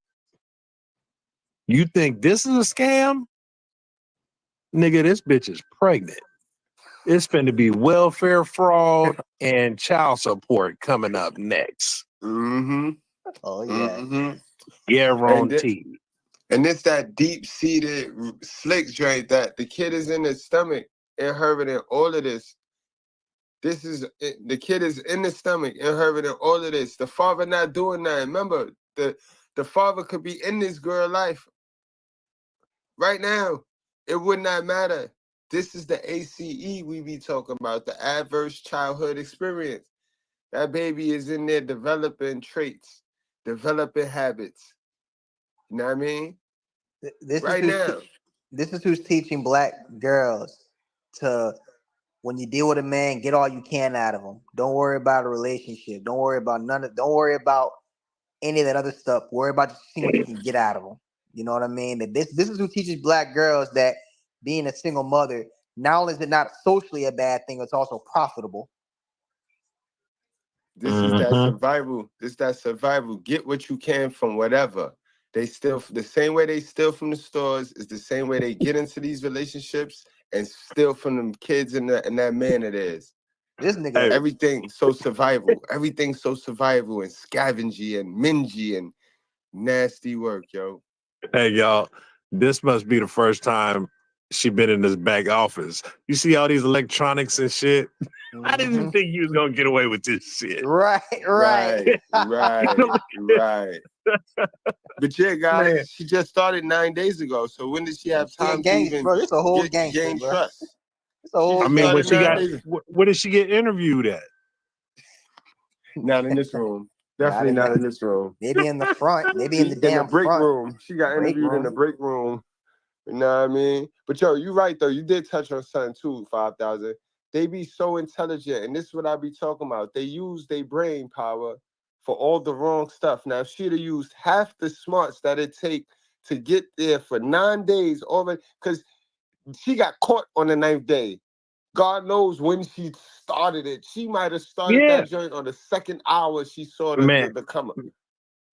You think this is a scam? Nigga, this bitch is pregnant. It's finna be welfare fraud and child support coming up next. Mm-hmm. Oh, yeah. Mm-hmm. Guaranteed. And it's that deep-seated slick joint that the kid is in his stomach inheriting all of this. The kid is in the stomach inheriting all of this. The father not doing that. Remember, the father could be in this girl life right now. It would not matter. This is the ACE we be talking about, the adverse childhood experience. That baby is in there developing traits, developing habits. You know what I mean? This is who's teaching black girls to, when you deal with a man, get all you can out of him. Don't worry about a relationship. Don't worry about don't worry about any of that other stuff. Worry about just seeing what you can get out of them. You know what I mean? That this is who teaches black girls that being a single mother, not only is it not socially a bad thing, it's also profitable. This is that survival. This is that survival. Get what you can from whatever. They steal the same way they steal from the stores is the same way they get into these relationships and steal from them kids and that man it is. This nigga, everything so survival. Everything's so survival and scavengy and mingy and nasty work, yo. Hey, y'all, this must be the first time she been in this back office. You see all these electronics and shit? I didn't think you was gonna get away with this shit. Right. But yeah, guys, Man. she just started 9 days ago. So when did she have time to even it's a whole gain trust? It's a whole where did she get interviewed at? Not in this room. Definitely not in this room. Maybe in the front. Maybe in the damn break front. room. She got interviewed in the break room. You know what I mean? But yo, you're right though. You did touch on something too, 5,000. They be so intelligent, and this is what I be talking about. They use their brain power for all the wrong stuff. Now, if she'd have used half the smarts that it take to get there for 9 days already, because she got caught on the 9th day. God knows when she started it. She might have started that joint on the second hour she saw the come up.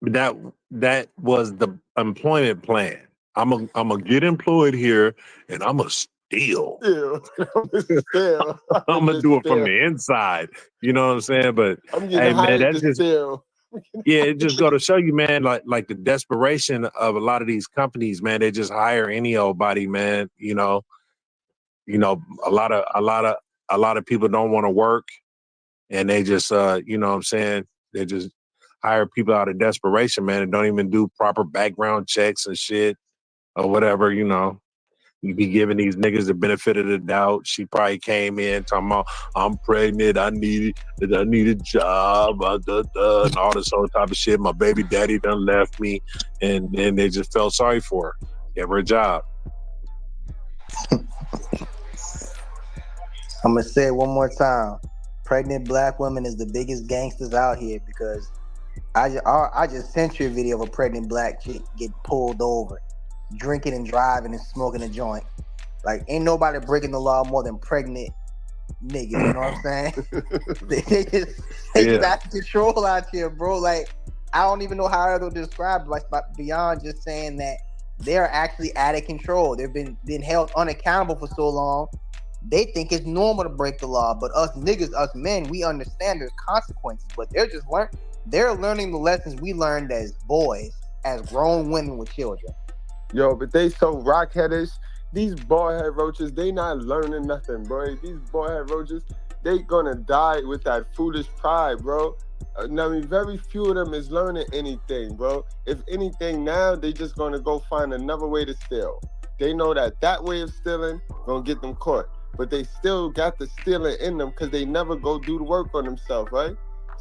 That was the employment plan. I'm gonna get employed here, and I'm gonna steal. I'm gonna do it from the inside. You know what I'm saying? But I'm getting hired to steal. Yeah, it just go to show you, man, like the desperation of a lot of these companies, man. They just hire any old body, man. You know, a lot of people don't want to work, and they just you know what I'm saying, they just hire people out of desperation, man, and don't even do proper background checks and shit or whatever, you know. You be giving these niggas the benefit of the doubt. She probably came in talking about, I'm pregnant, I need a job, and all this other type of shit. My baby daddy done left me, and then they just felt sorry for her. Give her a job. I'm gonna say it one more time. Pregnant black women is the biggest gangsters out here because I just sent you a video of a pregnant black chick get pulled over, drinking and driving and smoking a joint. Like, ain't nobody breaking the law more than pregnant niggas, you know what I'm saying? they just out of control out here, bro. Like, I don't even know how to describe it, like, beyond just saying that they're actually out of control. They've been held unaccountable for so long. They think it's normal to break the law, but us niggas, us men, we understand there's consequences, but they're learning the lessons we learned as boys, as grown women with children. Yo, but they so rockheadish. These boyhead roaches, they not learning nothing, bro. These boyhead roaches, they gonna die with that foolish pride, bro. I mean, very few of them is learning anything, bro. If anything now, they just gonna go find another way to steal. They know that way of stealing gonna get them caught. But they still got the stealing in them because they never go do the work on themselves, right?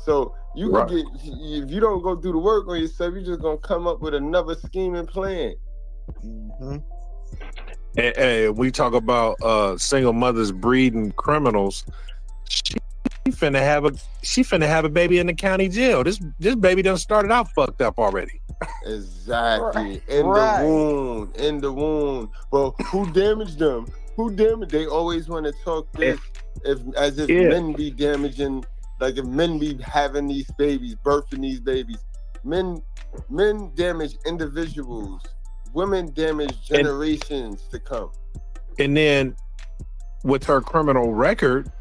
So you can get, if you don't go do the work on yourself, you're just gonna come up with another scheme and plan. Mm-hmm. Hey, we talk about single mothers breeding criminals. She finna have a baby in the county jail. This baby done started out fucked up already. Exactly. In the womb. But who damaged them? They always want to talk this as if men be damaging, like if men be having these babies, birthing these babies. Men damage individuals. Women damage generations to come. And then with her criminal record,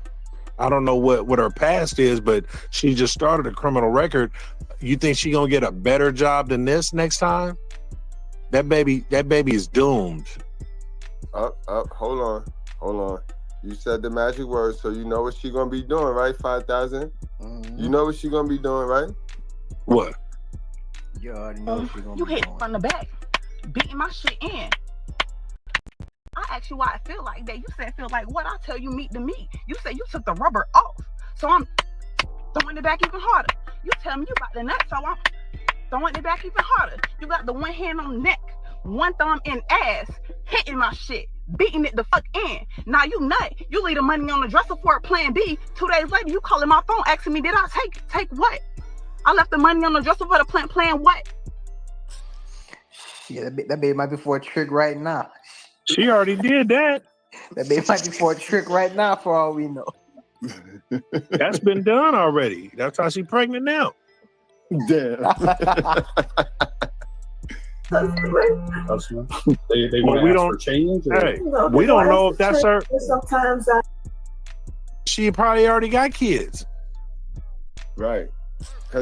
I don't know what her past is, but she just started a criminal record. You think she gonna get a better job than this next time? That baby is doomed. Hold on. You said the magic word, so you know what she gonna be doing, right? 5,000. Mm-hmm. You know what she gonna be doing, right? What? You already know what she gonna You be hit doing. from the back, beating my shit in. I asked you why I feel like that. You said feel like what? I tell you meat to meat. You said you took the rubber off, so I'm throwing it back even harder. You tell me you got the nut, so I'm throwing it back even harder. You got the one hand on the neck, one thumb in ass, hitting my shit, beating it the fuck in. Now you nut. You leave the money on the dresser for a plan B. 2 days later, you calling my phone asking me, did I take what? I left the money on the dresser for the plan what? Yeah, that baby might be for a trick right now. She already did that. That baby might be for a trick right now, for all we know. That's been done already. That's how she pregnant now. Damn. They want to ask for change. Hey, we don't know if that's her. Sometimes She probably already got kids. Right.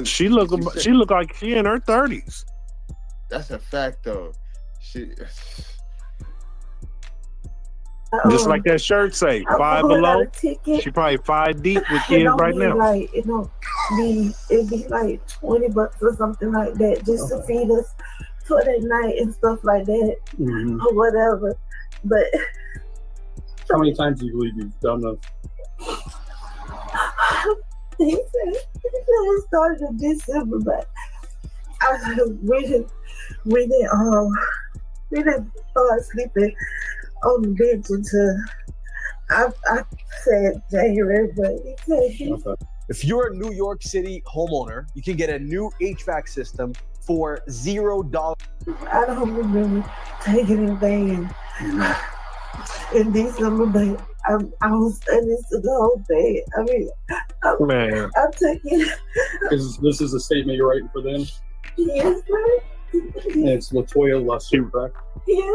She look like she in her 30s. That's a fact, though. Just like that shirt say, 5 below. She probably 5 deep with kids right now. Like, it'd be like $20 or something like that, just to feed us for that night and stuff like that, or whatever. But how many times do you believe you've done this? He said it started in December, but we didn't start sleeping on the bench until I said January, but he said If you're a New York City homeowner, you can get a new HVAC system for $0. I don't remember taking anything in December, but I was studying the whole thing. I mean, I'm taking. This is a statement you're writing for them? Yes, sir. And it's Latoya Lusser, correct? Yeah.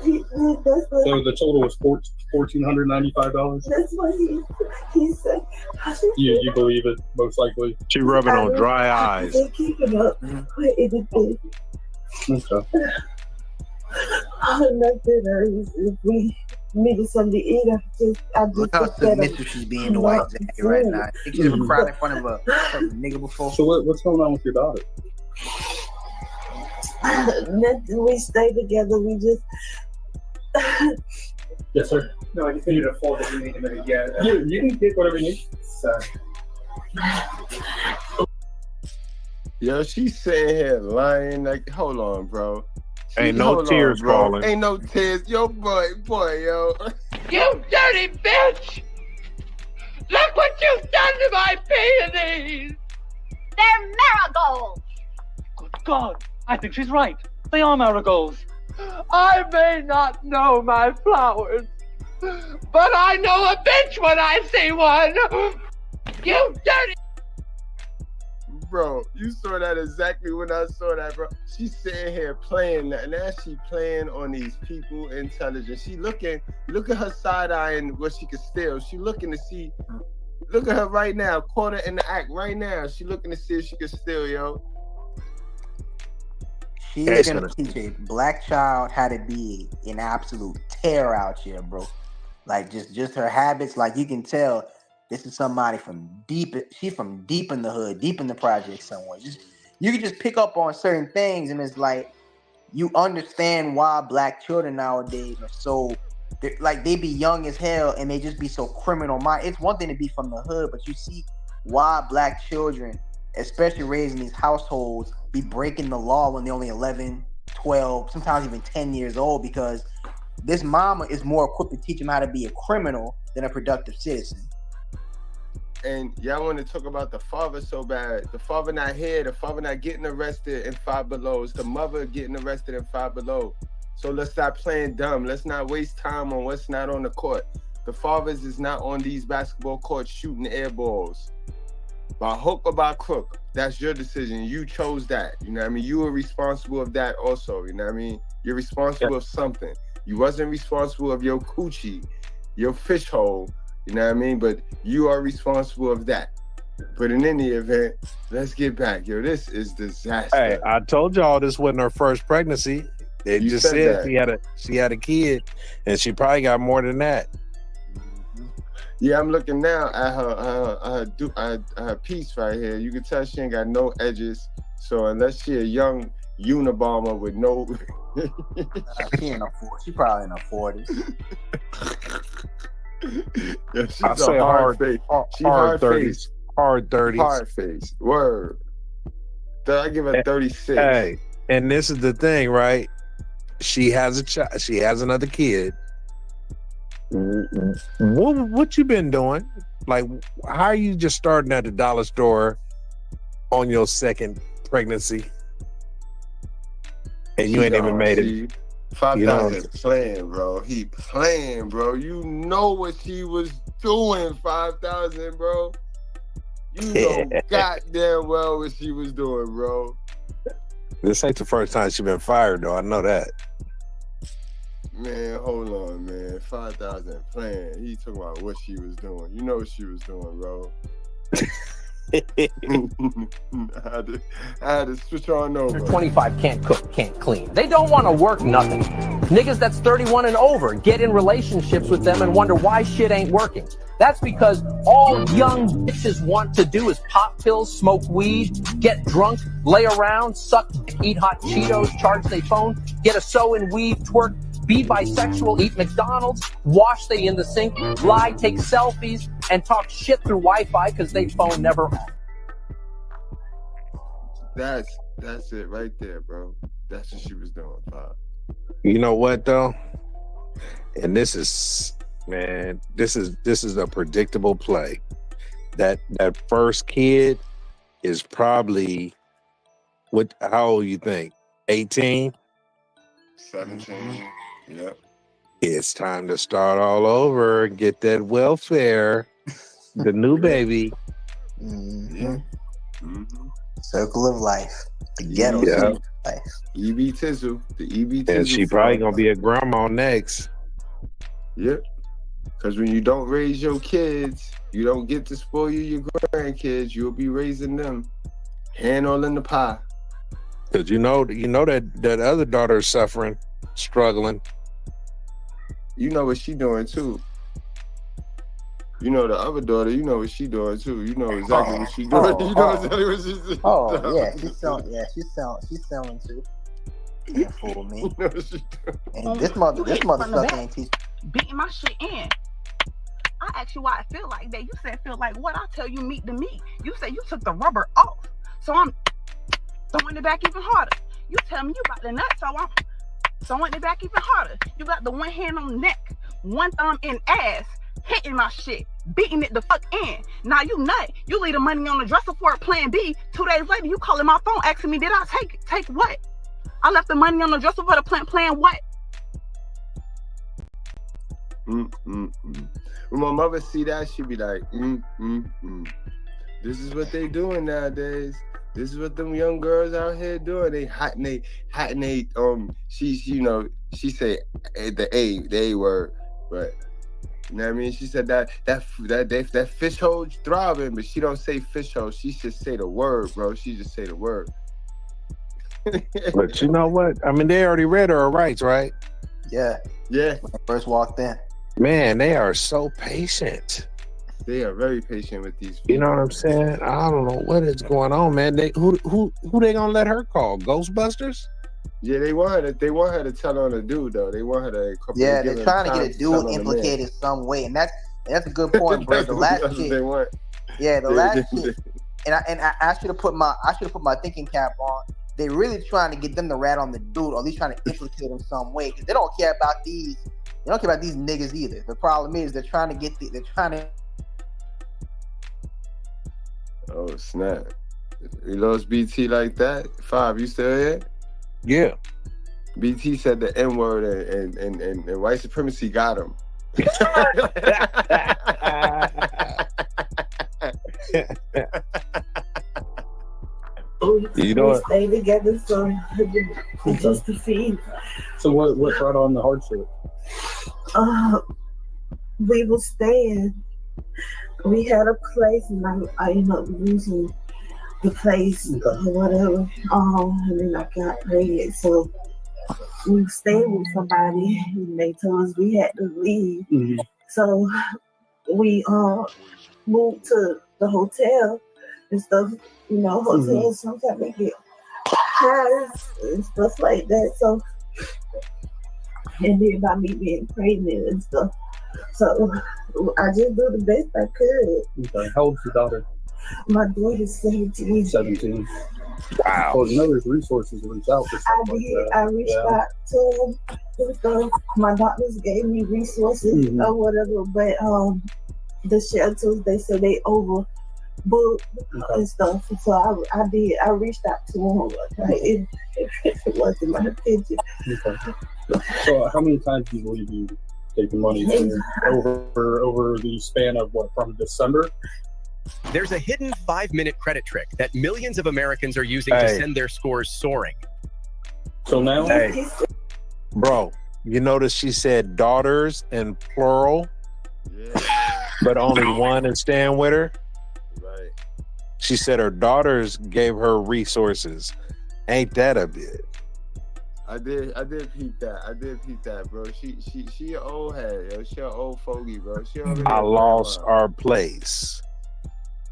That's what, So the total was $1,495. that's what he said. You believe it, most likely? She rubbing on dry eyes. They're keeping up with anything. Okay. Nothing else. If we needed something to eat, I just Look how submissive she's being to white jacket right now. I think she's ever cried in front of a nigga before. So what's going on with your daughter? Nothing. We stay together. We just Yes, sir. No, I just need you to fold it. You need a minute. Yeah, you can get whatever you need. Sorry. Yo, she's sitting here lying. Like, hold on, bro. Ain't no tears falling. Ain't no tears. Yo, boy, yo. You dirty bitch! Look what you've done to my peonies! They're marigolds! Good God, I think she's right. They are marigolds. I may not know my flowers, but I know a bitch when I see one! You dirty... Bro, you saw that exactly when I saw that, bro. She's sitting here playing that. Now she playing on these people intelligence. She look at her side eye and what she can steal. She looking to see, look at her right now, caught her in the act right now. She looking to see if she can steal, yo. She's gonna teach a black child how to be an absolute terror out here, bro. Like just her habits, like you can tell this is somebody from deep. She's from deep in the hood, deep in the project somewhere. You can just pick up on certain things, and it's like you understand why black children nowadays are so like they be young as hell and they just be so criminal minded. It's one thing to be from the hood, but you see why black children, especially raised in these households, be breaking the law when they're only 11, 12, sometimes even 10 years old, because this mama is more equipped to teach them how to be a criminal than a productive citizen. And y'all want to talk about the father so bad. The father not here. The father not getting arrested in Five Below. It's the mother getting arrested in Five Below. So let's stop playing dumb. Let's not waste time on what's not on the court. The fathers is not on these basketball courts shooting air balls. By hook or by crook, that's your decision. You chose that. You know what I mean? You were responsible of that also. You know what I mean? You're responsible of something. You wasn't responsible of your coochie, your fish hole. You know what I mean? But you are responsible of that. But in any event, let's get back. Yo, this is disaster. Hey, I told y'all this wasn't her first pregnancy. They You just said said she had a kid, and she probably got more than that. Yeah, I'm looking now at her piece right here. You can tell she ain't got no edges. So unless she a young Unabomber with no... She in her 40s. She probably in her 40s. Yeah, she's I say hard face. She hard face. 30s. Hard 30s. Hard face. Word. I give her 36. Hey, and this is the thing, right? She has a child. She has another kid. What you been doing? Like, how are you just starting at the dollar store on your second pregnancy, and you ain't even made it? 5,000 playing, bro. He playing, bro. You know what she was doing, 5,000, bro. You know goddamn well what she was doing, bro. This ain't the first time she been fired, though. I know that. Man, hold on, man. 5,000 playing. He talking about what she was doing. You know what she was doing, bro. I had to switch on over. 25 can't cook, can't clean. They don't want to work nothing. Niggas that's 31 and over get in relationships with them and wonder why shit ain't working. That's because all young bitches want to do is pop pills, smoke weed, get drunk, lay around, suck, eat hot Cheetos, charge their phone, get a sew and weave, twerk, be bisexual, eat McDonald's, wash they in the sink, lie, take selfies, and talk shit through Wi-Fi because they phone never on. That's it right there, bro. That's what she was doing, Bob. You know what though? And this is, man, this is a predictable play. That first kid is probably how old you think? 18? 17. Yep. It's time to start all over, get that welfare, the new baby. Mm-hmm. Circle of life. The ghetto circle of life. EB Tizzle. The EB Tizzle. And she probably gonna be a grandma next. Yep. Because when you don't raise your kids, you don't get to spoil your grandkids. You'll be raising them. Hand all in the pie. Because you know that other daughter is suffering, struggling. You know what she doing too. You know the other daughter, you know what she doing too. You know exactly what she doing. You know exactly what she's doing. Oh yeah, she's selling too. Can't fool me. No, she And this mother from the sucker back, ain't teach. beating my shit in. I asked you why I feel like that. You said feel like what? I tell you meet the meat. You said you took the rubber off. So I'm throwing it back even harder. You tell me you got the nut, so I'm throwing it back even harder. You got the one hand on the neck, one thumb in ass, hitting my shit, beating it the fuck in. Now you nut. You leave the money on the dresser for a plan B. 2 days later, you calling my phone asking me, did I take what? I left the money on the dresser for the plan what? When my mother see that, she be like, This is what they doing nowadays. This is what them young girls out here doing. They hot and they she say the A word, but you know what I mean? She said that fish hole throbbing, but she don't say fish hole. She just say the word, bro. She just say the word. But you know what? I mean, they already read her rights, right? Yeah. Yeah. When I first walked in. Man, they are so patient. They are very patient with these people. You know what I'm saying? I don't know what is going on, man. Who they gonna let her call? Ghostbusters? Yeah, they want her to tell on a dude though. They want her to. Yeah, they're trying to get a dude implicated some way, and that's a good point, bro. The last shit. They want. Yeah, the last shit. And I should have put my thinking cap on. They really trying to get them to rat on the dude, or at least trying to implicate him some way, because they don't care about these. They don't care about these niggas either. The problem is they're trying to. Oh snap! We lost BT like that. 5, you still here? Yeah. BT said the N word and white supremacy got him. You know what? Stay together, so just to feed. So what brought on the hardship? We were staying. We had a place, and I ended up losing the place or whatever. And then I got pregnant, so we stayed with somebody, and they told us we had to leave. Mm-hmm. So we moved to the hotel and stuff. You know, hotels sometimes they get high and stuff like that. So, and then by me being pregnant and stuff, so I just do the best I could. Okay. How old's your daughter? My daughter's 17. 17. Wow. Well, you know there's resources to reach out for stuff like that. I reached out to them. My doctors gave me resources or whatever, but the shelters, they said they overbooked and stuff. So I reached out to them. Like, it wasn't my intention. Okay. So how many times do you believe you taken money over the span of what, from December? There's a hidden 5-minute credit trick that millions of Americans are using to send their scores soaring. So now, bro, you notice she said daughters in plural, but only one is staying with her. Right. She said her daughters gave her resources. Ain't that a bit? I did peep that, bro. She an old head, yo. She an old fogey, bro. I lost our place.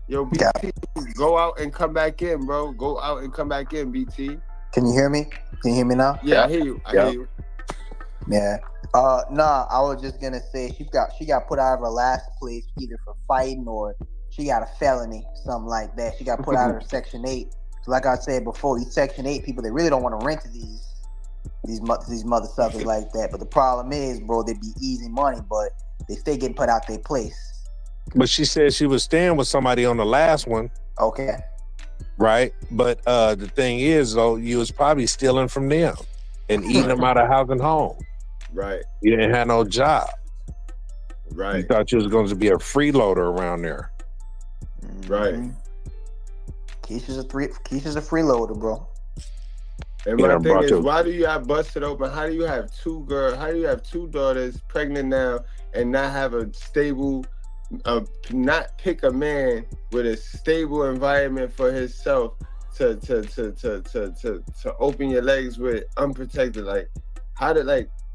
Yo, BT, go out and come back in, bro. Go out and come back in, BT. Can you hear me? Can you hear me now? Yeah, I hear you. I hear you. Yeah. Nah, I was just gonna say she got put out of her last place either for fighting or she got a felony, something like that. She got put out of her Section 8. So like I said before, these Section 8 people, they really don't want to rent to these mother suckers like that. But the problem is, bro, they be easy money, but they stay getting put out their place. But she said she was staying with somebody on the last one. Okay. Right? But the thing is, though, you was probably stealing from them and eating them out of house and home. Right. You didn't have no job. Right. You thought you was going to be a freeloader around there. Right. Keisha's a freeloader, bro. And my thing is, why do you have busted open? How do you have two daughters pregnant now and not have a stable, not pick a man with a stable environment for himself to open your legs with unprotected? Like,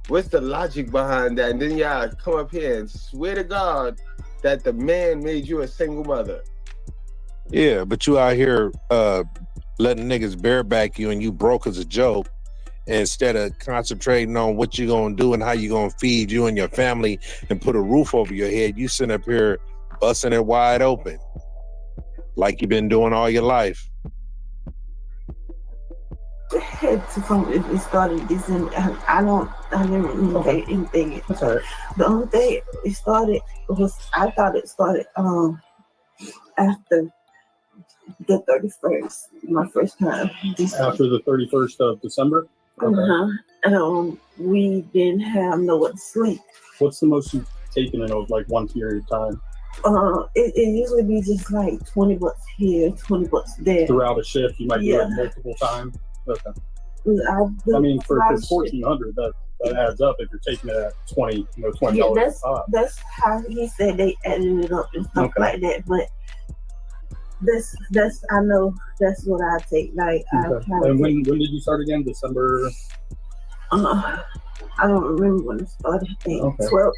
what's the logic behind that? And then y'all come up here and swear to God that the man made you a single mother. Yeah, but you out here letting niggas bareback you and you broke as a joke, instead of concentrating on what you're gonna do and how you're gonna feed you and your family and put a roof over your head. You sitting up here busting it wide open, like you've been doing all your life. It started this, and I never really paid anything. That's all right. The only thing it started was, I thought it started after the 31st, my first time. After the 31st of December? Okay. We didn't have nowhere to sleep. What's the most you've taken in like one period of time? It usually be just like $20 here, $20 there. Throughout a shift, you might do it multiple times? Okay. I mean, for $1,400, that adds up if you're taking it at $20. Yeah, that's how he said they added it up and stuff like that. But that's I know that's what I take. Like, and when did you start again? December? I don't remember when it started. I think 12,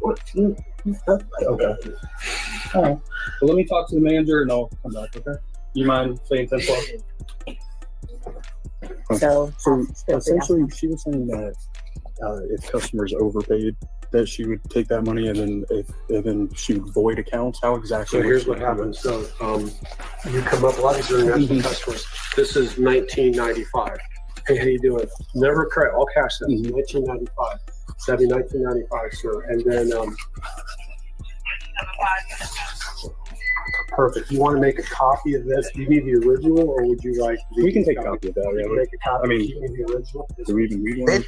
14, and stuff like that. All right. Well, let me talk to the manager and I'll come back. Okay. You mind saying 10, 12? So essentially, she was saying that if customers overpaid, that she would take that money and then she would void accounts. How exactly? So here's what happens. So you come up, a lot of these international customers. This is 1995. Hey, how you doing? Never credit, all cash. 1995. That'd be 1995, sir. And then perfect. You want to make a copy of this? Do you need the original, or would you like? We can take a copy of that. Yeah, make a copy. I mean, you need the original. Do we even need one?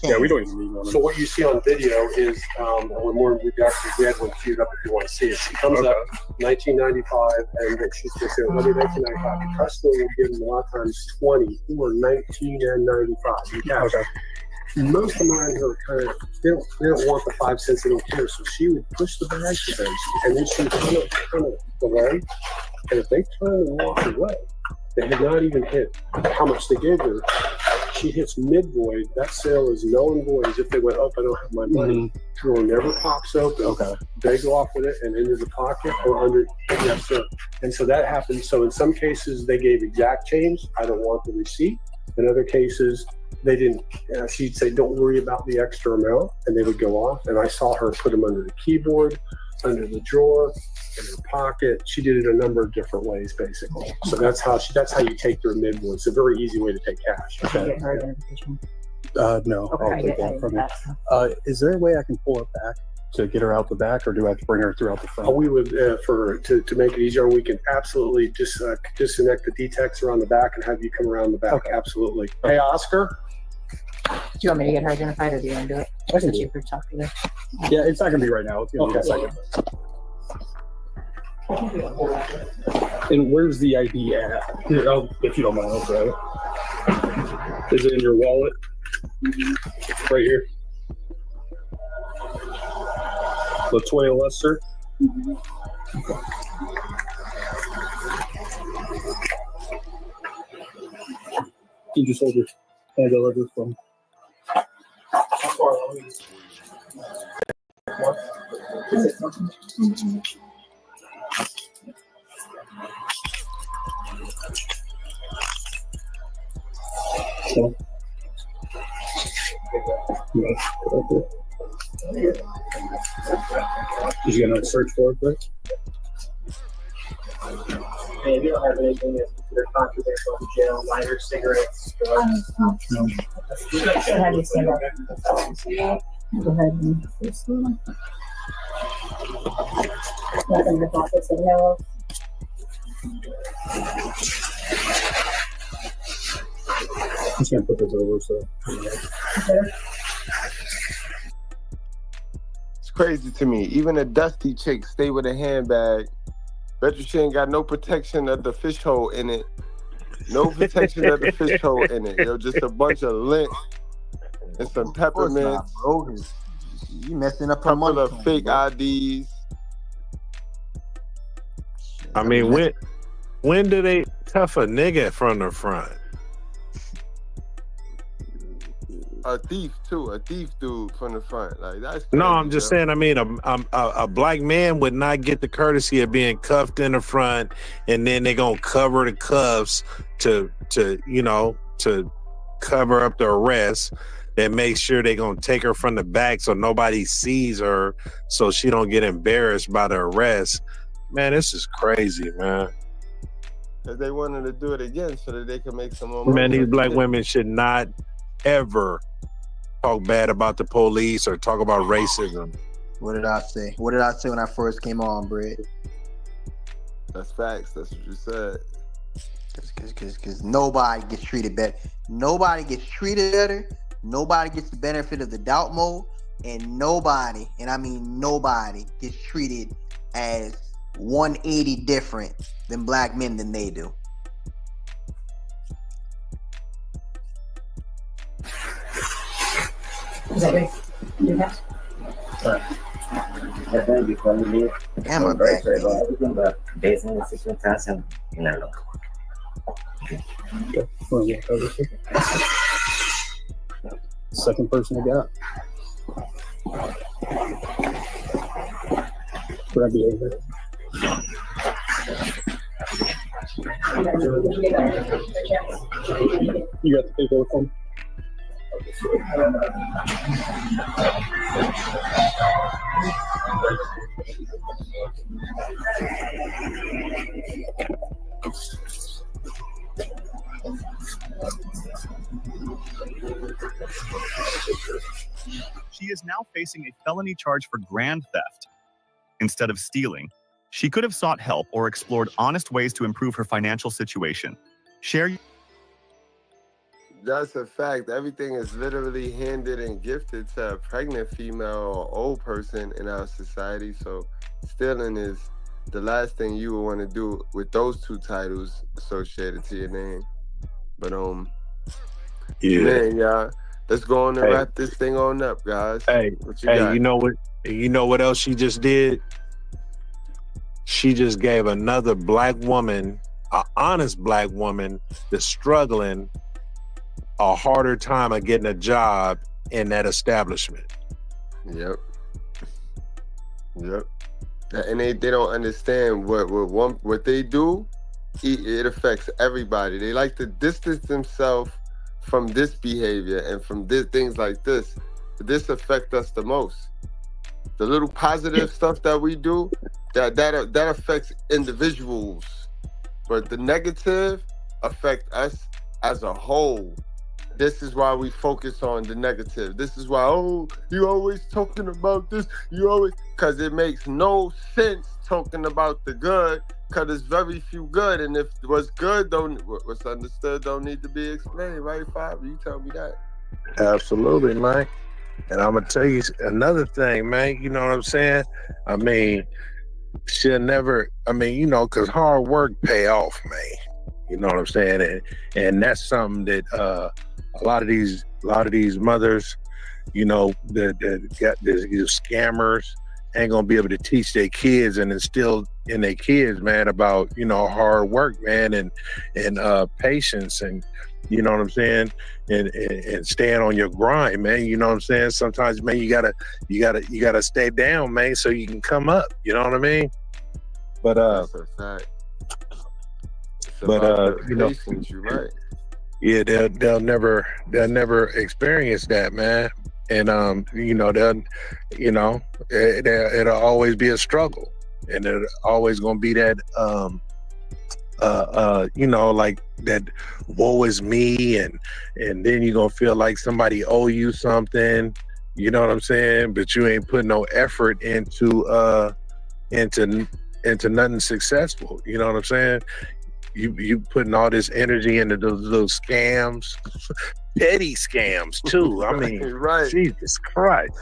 Yeah, we don't even need one. So what you see on video is when more reductions, we had one queued up if you want to see it. She comes up 1995, and she's going to say, "Let me 1995." The customer will give them a lot of times 20 or 19 and 95. Okay. Most of mine are kind of, they don't want the 5 cents, they don't care. So she would push the bag to them, and then she would kind of delay. And if they turn and walk away, they had not even hit how much they gave her. She hits mid-void. That sale is null and void. As if they went, "Oh, I don't have my money." Drawer never pops open. Okay. They go off with it and into the pocket or under. Yes, sir. And so that happens. So in some cases, they gave exact change. I don't want the receipt. In other cases, they didn't. She'd say, "Don't worry about the extra amount," and they would go off. And I saw her put them under the keyboard, under the drawer, in her pocket. She did it a number of different ways, basically. So that's how you take your mid-void. It's a very easy way to take cash. Okay. No, I'll take that from you. Is there a way I can pull it back to get her out the back, or do I have to bring her throughout the front? We would, to make it easier, we can absolutely just disconnect the detector on the back and have you come around the back. Okay. Absolutely. Hey, Oscar. Do you want me to get her identified, or do you want to do it? I can do it. Talk to her. Yeah, it's not going to be right now. It's going to be a second. And where's the ID at? Here, if you don't mind, I'll grab it. Is it in your wallet? Right here. LaToya Lester. You just hold your hand over this one. Did you get a search for it, right? Hey, if you don't have anything that's considered confidential in jail, lighters, cigarettes, drugs. No. Have you stand up? Go ahead and this one. Nothing in the pockets that know of. I'm just gonna put this over so. It's crazy to me. Even a dusty chick stay with a handbag. Bet you she ain't got no protection of the fish hole in it. No protection of the fish hole in it. Yo, just a bunch of lint and some peppermints. You messing up her couple money. of fake IDs. I mean, when do they cuff a nigga from the front? A thief too, a thief dude from the front. Like that's crazy, No, I'm just saying. I mean, a black man would not get the courtesy of being cuffed in the front, and then they're gonna cover the cuffs to cover up the arrest. That makes sure they're gonna take her from the back so nobody sees her, so she don't get embarrassed by the arrest. Man, this is crazy, man. Because they wanted to do it again so that they can make some more money. Man, these black women should not ever talk bad about the police or talk about racism. What did I say? What did I say when I first came on, Brett? That's facts. That's what you said. Because nobody gets treated better. Nobody gets treated better. Nobody gets the benefit of the doubt more. And nobody, and I mean nobody, gets treated as 180 different than black men than they do. Is that right? Yes. Damn, I'm back. Based on the situation in a lot. Second person I got. Grab the over. You got the paper with them? She is now facing a felony charge for grand theft. Instead of stealing, she could have sought help or explored honest ways to improve her financial situation. Share. That's a fact. Everything is literally handed and gifted to a pregnant female or old person in our society. So stealing is the last thing you would want to do with those two titles associated to your name. But Yeah. man, y'all, let's go on and wrap this thing on up, guys. Hey, what you got? you know what? You know what else she just did? She just gave another black woman, an honest black woman that's struggling, a harder time of getting a job in that establishment. Yep. And they don't understand what they do. It affects everybody. They like to distance themselves from this behavior and from things like this. This affects us the most. The little positive stuff that we do, that affects individuals, but the negative affect us as a whole. This is why we focus on the negative. This is why, you always talking about this. Because it makes no sense talking about the good, because there's very few good. And if what's good, what's understood don't need to be explained, right, Fab? You tell me that. Absolutely, man. And I'm going to tell you another thing, man. You know what I'm saying? I mean, she'll never, because hard work pay off, man. You know what I'm saying? And that's something that a lot of these mothers, that got these scammers ain't gonna be able to teach their kids and instill in their kids, man, about hard work, man, and patience, and you know what I'm saying, and staying on your grind, man. You know what I'm saying? Sometimes, man, you gotta stay down, man, so you can come up. You know what I mean? But That's a fact. Patience, you're right. Yeah, they'll never experience that, man. And it'll always be a struggle, and it'll always gonna be that like that woe is me, and then you're gonna feel like somebody owe you something, you know what I'm saying? But you ain't putting no effort into nothing successful, you know what I'm saying? You putting all this energy into those little scams, petty scams too. I mean, right. Jesus Christ.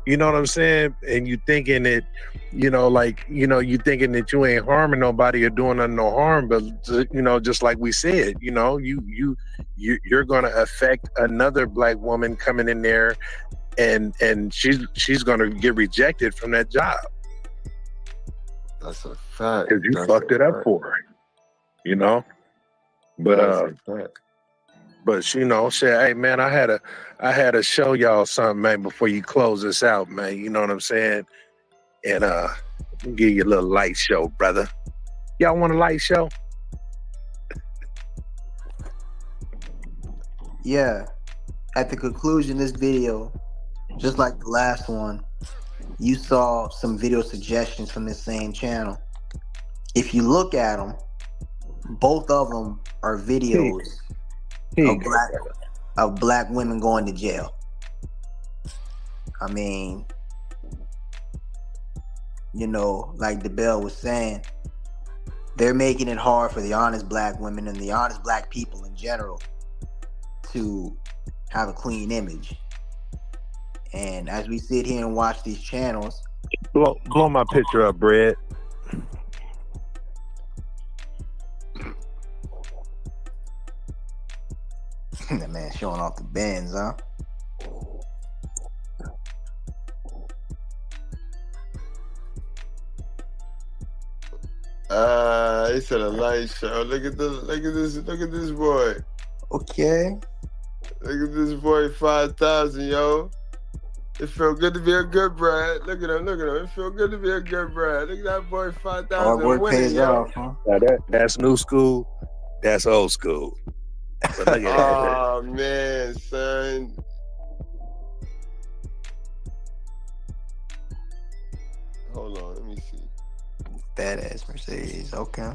You know what I'm saying? And you thinking that, you thinking that you ain't harming nobody or doing nothing no harm, but just like we said, you're gonna affect another black woman coming in there, and she's gonna get rejected from that job. That's a fact. Because you fucked it up for her. But say, hey man, I had to show y'all something, man, before you close this out, man. You know what I'm saying? And give you a little light show, brother. Y'all want a light show? Yeah. At the conclusion of this video, just like the last one, you saw some video suggestions from this same channel. If you look at them, both of them are videos of black women going to jail. I mean, you know, like DeBell was saying, they're making it hard for the honest black women and the honest black people in general to have a clean image. And as we sit here and watch these channels, blow my picture up, Brad. That man showing off the Benz, huh? He said a light show. Look at this boy. Okay. Look at this boy, 5,000, yo. It felt good to be a good Brad. Look at him. It felt good to be a good Brad. Look at that boy, 5,000. Hard work winning, pays yo. off, huh? Now that's new school. That's old school. But look at that. Oh man, son. Hold on, let me see. Badass Mercedes. Okay.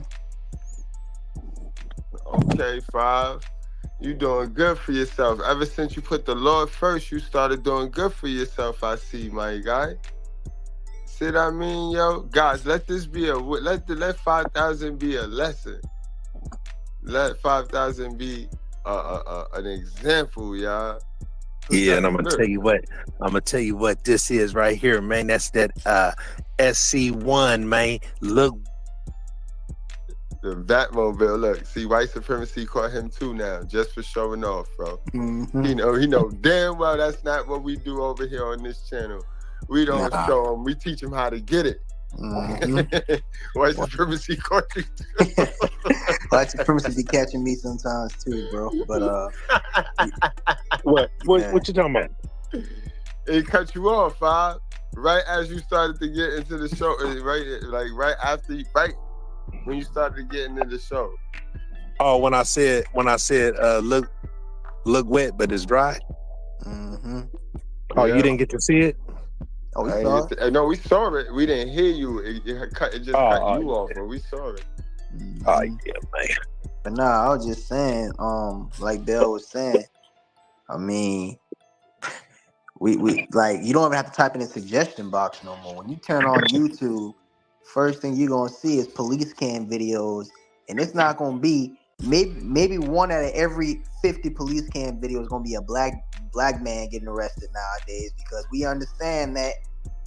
Okay, 5. You doing good for yourself. Ever since you put the Lord first, you started doing good for yourself. I see, my guy. See what I mean, yo? Guys, let this be let 5,000 be a lesson. Let 5,000 be an example, y'all. Yeah, and I'm gonna tell you what this is right here, man. That's that SC1, man. Look, the Batmobile. Look, see, white supremacy caught him too now, just for showing off, bro. Mm-hmm. He know damn well that's not what we do over here on this channel. We don't show him. We teach him how to get it. Mm-hmm. White supremacy caught you too. White supremacy be catching me sometimes too, bro. But what you talking about? It cut you off, right as you started to get into the show, right after when you started getting into the show. Oh, when I said look wet, but it's dry. Mm-hmm. Oh, Yeah. You didn't get to see it? Oh, we saw it? No, we saw it. We didn't hear you. It just cut you off, but we saw it. Oh yeah, man. But nah, I was just saying, like Bill was saying, I mean, we like, you don't even have to type in the suggestion box no more. When you turn on YouTube, first thing you're gonna see is police cam videos, and it's not gonna be maybe 1 out of every 50 police cam videos is gonna be a black man getting arrested nowadays, because we understand that,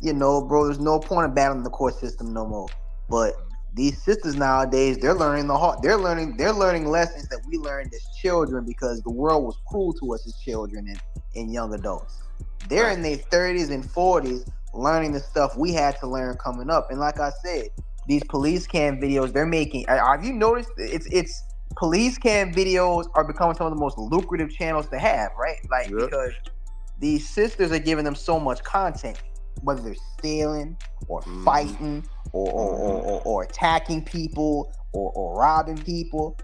you know, bro, there's no point of battling the court system no more. But these sisters nowadays, they're learning they're learning lessons that we learned as children, because the world was cruel to us as children and young adults. They're in their 30s and 40s learning the stuff we had to learn coming up. And like I said, these police cam videos they're making, have you noticed it's police cam videos are becoming some of the most lucrative channels to have, right? Like, because these sisters are giving them so much content, whether they're stealing or fighting or attacking people or robbing people.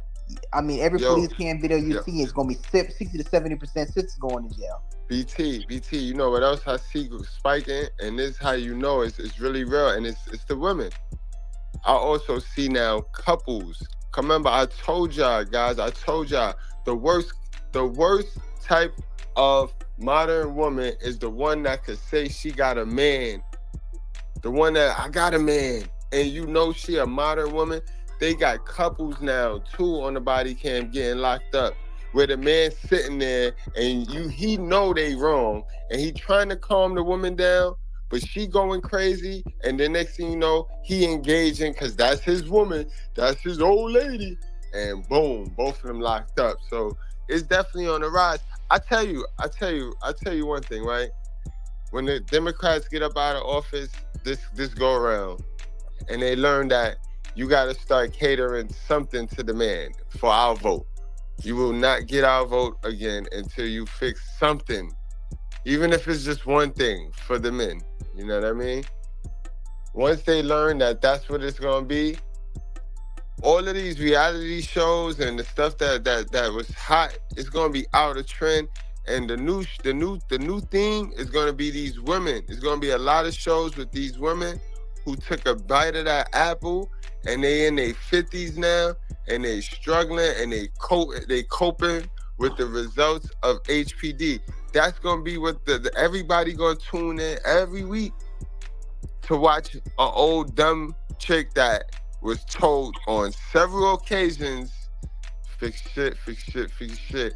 I mean, every police cam video you see is going to be 60 to 70% sisters going to jail. BT, you know what else I see spiking? And this is how you know it's really real, and it's the women. I also see now couples. Remember, I told y'all, guys, the worst type of modern woman is the one that could say she got a man. The one that, I got a man, and you know she a modern woman. They got couples now, too, on the body cam getting locked up, where the man sitting there and he know they wrong, and he trying to calm the woman down, but she going crazy, and the next thing you know, he engaging, because that's his woman, that's his old lady, and boom, both of them locked up. So it's definitely on the rise. I tell you one thing, right? When the Democrats get up out of office, this go around, and they learn that you got to start catering something to the man for our vote. You will not get our vote again until you fix something, even if it's just one thing for the men. You know what I mean? Once they learn that that's what it's going to be, all of these reality shows and the stuff that was hot is gonna be out of trend. And the new theme is gonna be these women. It's gonna be a lot of shows with these women who took a bite of that apple and they in their 50s now and they struggling and they coping with the results of HPD. That's gonna be what everybody gonna tune in every week to watch an old dumb chick that was told on several occasions, fix shit.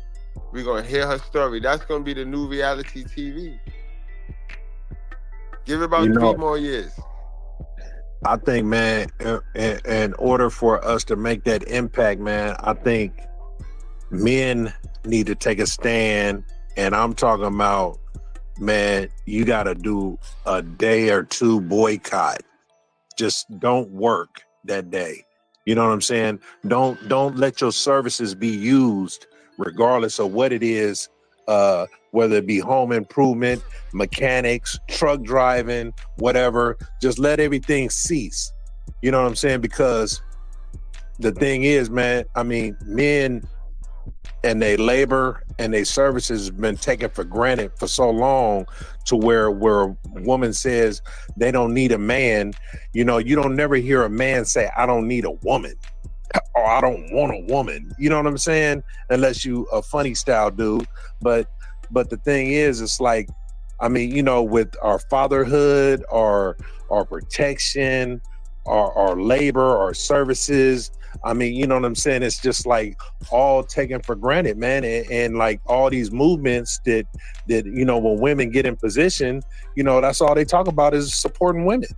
We're gonna hear her story. That's gonna be the new reality TV. Give it about 3 more years. I think, man, in order for us to make that impact, man, I think men need to take a stand. And I'm talking about, man, you got to do a day or 2 boycott. Just don't work that day. You know what I'm saying? Don't let your services be used regardless of what it is, whether it be home improvement, mechanics, truck driving, whatever. Just let everything cease. You know what I'm saying? Because the thing is, man, I mean, men and their labor and their services have been taken for granted for so long, to where a woman says they don't need a man. You know, you don't never hear a man say, I don't need a woman, or I don't want a woman. You know what I'm saying? Unless you a funny style dude. But the thing is, it's like, I mean, you know, with our fatherhood, our protection, our labor, our services, I mean, you know what I'm saying? It's just like all taken for granted, man. And like all these movements that, you know, when women get in position, you know, that's all they talk about is supporting women.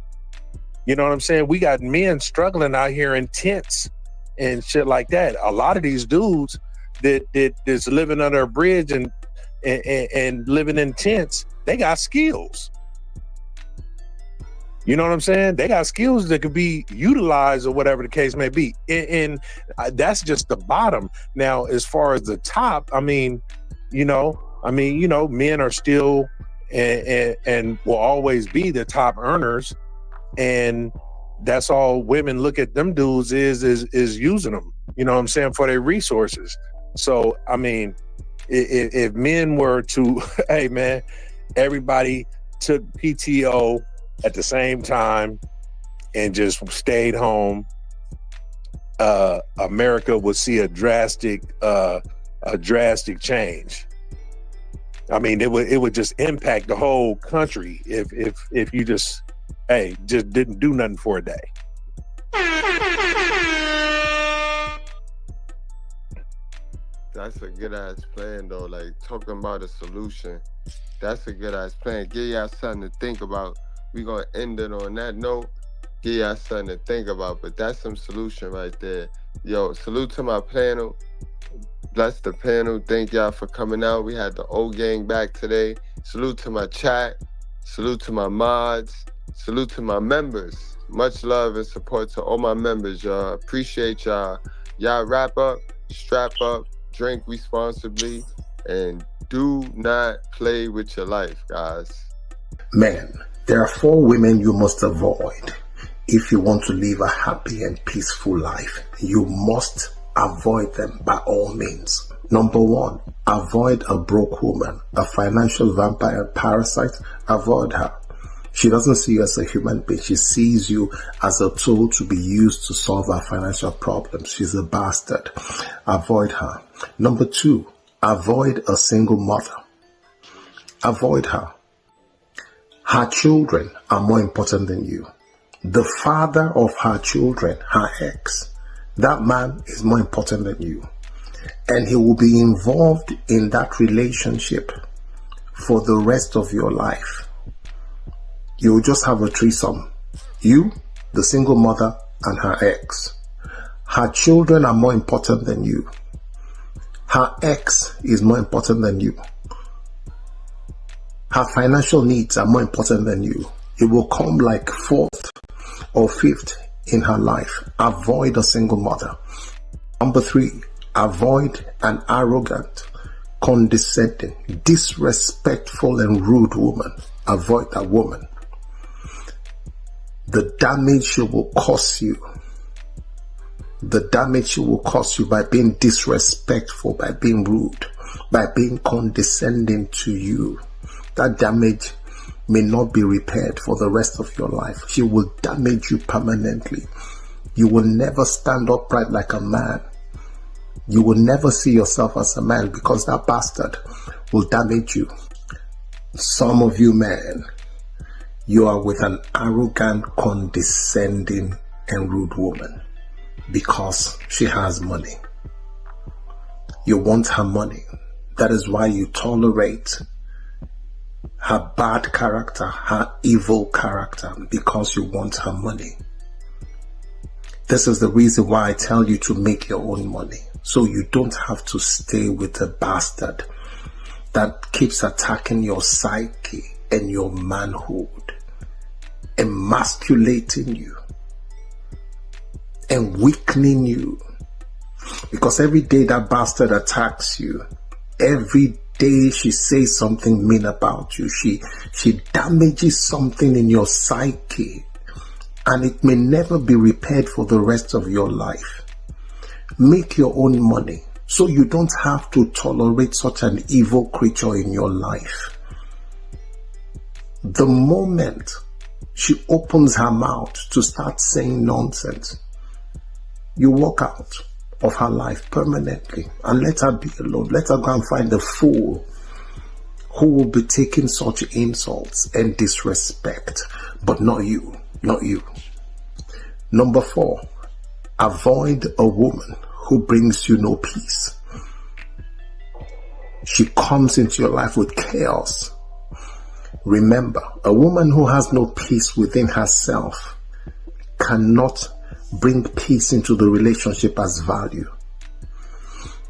You know what I'm saying? We got men struggling out here in tents and shit like that. A lot of these dudes that's living under a bridge and living in tents, they got skills. You know what I'm saying? They got skills that could be utilized or whatever the case may be. And that's just the bottom. Now, as far as the top, I mean, men are still and will always be the top earners. And that's all women look at them dudes is using them, you know what I'm saying, for their resources. So, I mean, if men were to, hey man, everybody took PTO at the same time and just stayed home, America would see a drastic change. I mean, it would just impact the whole country if you just didn't do nothing for a day. That's a good ass plan though. Like talking about a solution, that's a good ass plan. Give y'all something to think about. We gonna end it on that note. Give y'all something to think about, but that's some solution right there. Yo, salute to my panel. Bless the panel. Thank y'all for coming out. We had the old gang back today. Salute to my chat. Salute to my mods. Salute to my members. Much love and support to all my members, y'all. Appreciate y'all. Y'all wrap up, strap up, drink responsibly, and do not play with your life, guys. Men, there are 4 women you must avoid if you want to live a happy and peaceful life. You must avoid them by all means. Number 1, avoid a broke woman, a financial vampire parasite. Avoid her. She doesn't see you as a human being. She sees you as a tool to be used to solve her financial problems. She's a bastard. Avoid her. Number 2, avoid a single mother. Avoid her. Her children are more important than you. The father of her children, her ex, that man is more important than you. And he will be involved in that relationship for the rest of your life. You will just have a threesome. You, the single mother, and her ex. Her children are more important than you. Her ex is more important than you. Her financial needs are more important than you. It will come like 4th or 5th in her life. Avoid a single mother. Number 3, avoid an arrogant, condescending, disrespectful, and rude woman. Avoid that woman. The damage she will cause you the damage she will cause you by being disrespectful, by being rude, by being condescending to you, that damage may not be repaired for the rest of your life. She will damage you permanently. You will never stand upright like a man. You will never see yourself as a man because that bastard will damage you. Some of you men, you are with an arrogant, condescending, and rude woman because she has money. You want her money. That is why you tolerate her bad character, her evil character, because you want her money. This is the reason why I tell you to make your own money, so you don't have to stay with a bastard that keeps attacking your psyche and your manhood, emasculating you and weakening you. Because every day that bastard attacks you, every day she says something mean about you, she damages something in your psyche, and it may never be repaired for the rest of your life. Make your own money so you don't have to tolerate such an evil creature in your life. The moment she opens her mouth to start saying nonsense, you walk out of her life permanently and let her be alone. Let her go and find a fool who will be taking such insults and disrespect, but not you, not you. Number 4, avoid a woman who brings you no peace. She comes into your life with chaos. Remember, a woman who has no peace within herself cannot bring peace into the relationship as value.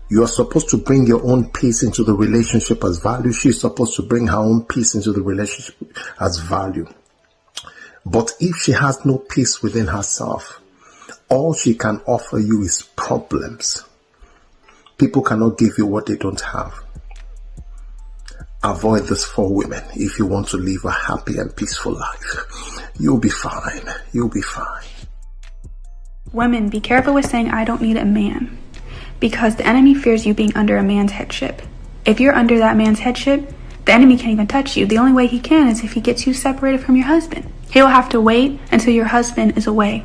You are supposed to bring your own peace into the relationship as value. She's supposed to bring her own peace into the relationship as value. But if she has no peace within herself, all she can offer you is problems. People cannot give you what they don't have. Avoid these 4 women if you want to live a happy and peaceful life. You'll be fine. You'll be fine. Women, be careful with saying, I don't need a man, because the enemy fears you being under a man's headship. If you're under that man's headship, the enemy can't even touch you. The only way he can is if he gets you separated from your husband. He'll have to wait until your husband is away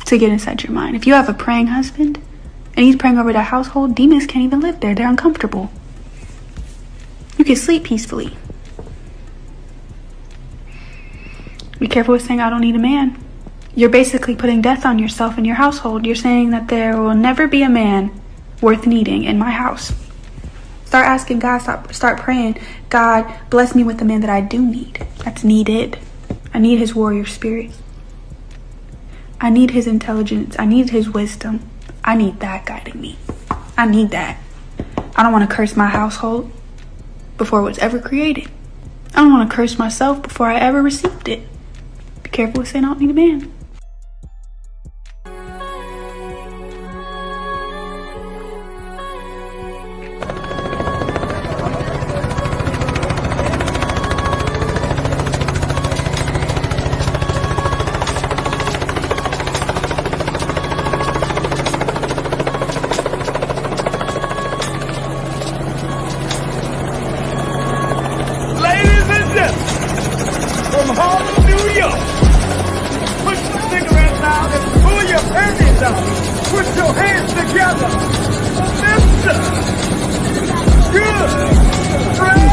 to get inside your mind. If you have a praying husband and he's praying over that household, demons can't even live there. They're uncomfortable. You can sleep peacefully. Be careful with saying, I don't need a man. You're basically putting death on yourself and your household. You're saying that there will never be a man worth needing in my house. Start asking God, start praying, God, bless me with the man that I do need. That's needed. I need his warrior spirit. I need his intelligence. I need his wisdom. I need that guiding me. I need that. I don't want to curse my household before it was ever created. I don't want to curse myself before I ever received it. Be careful with saying I don't need a man. Put your hands together. Mr. Good.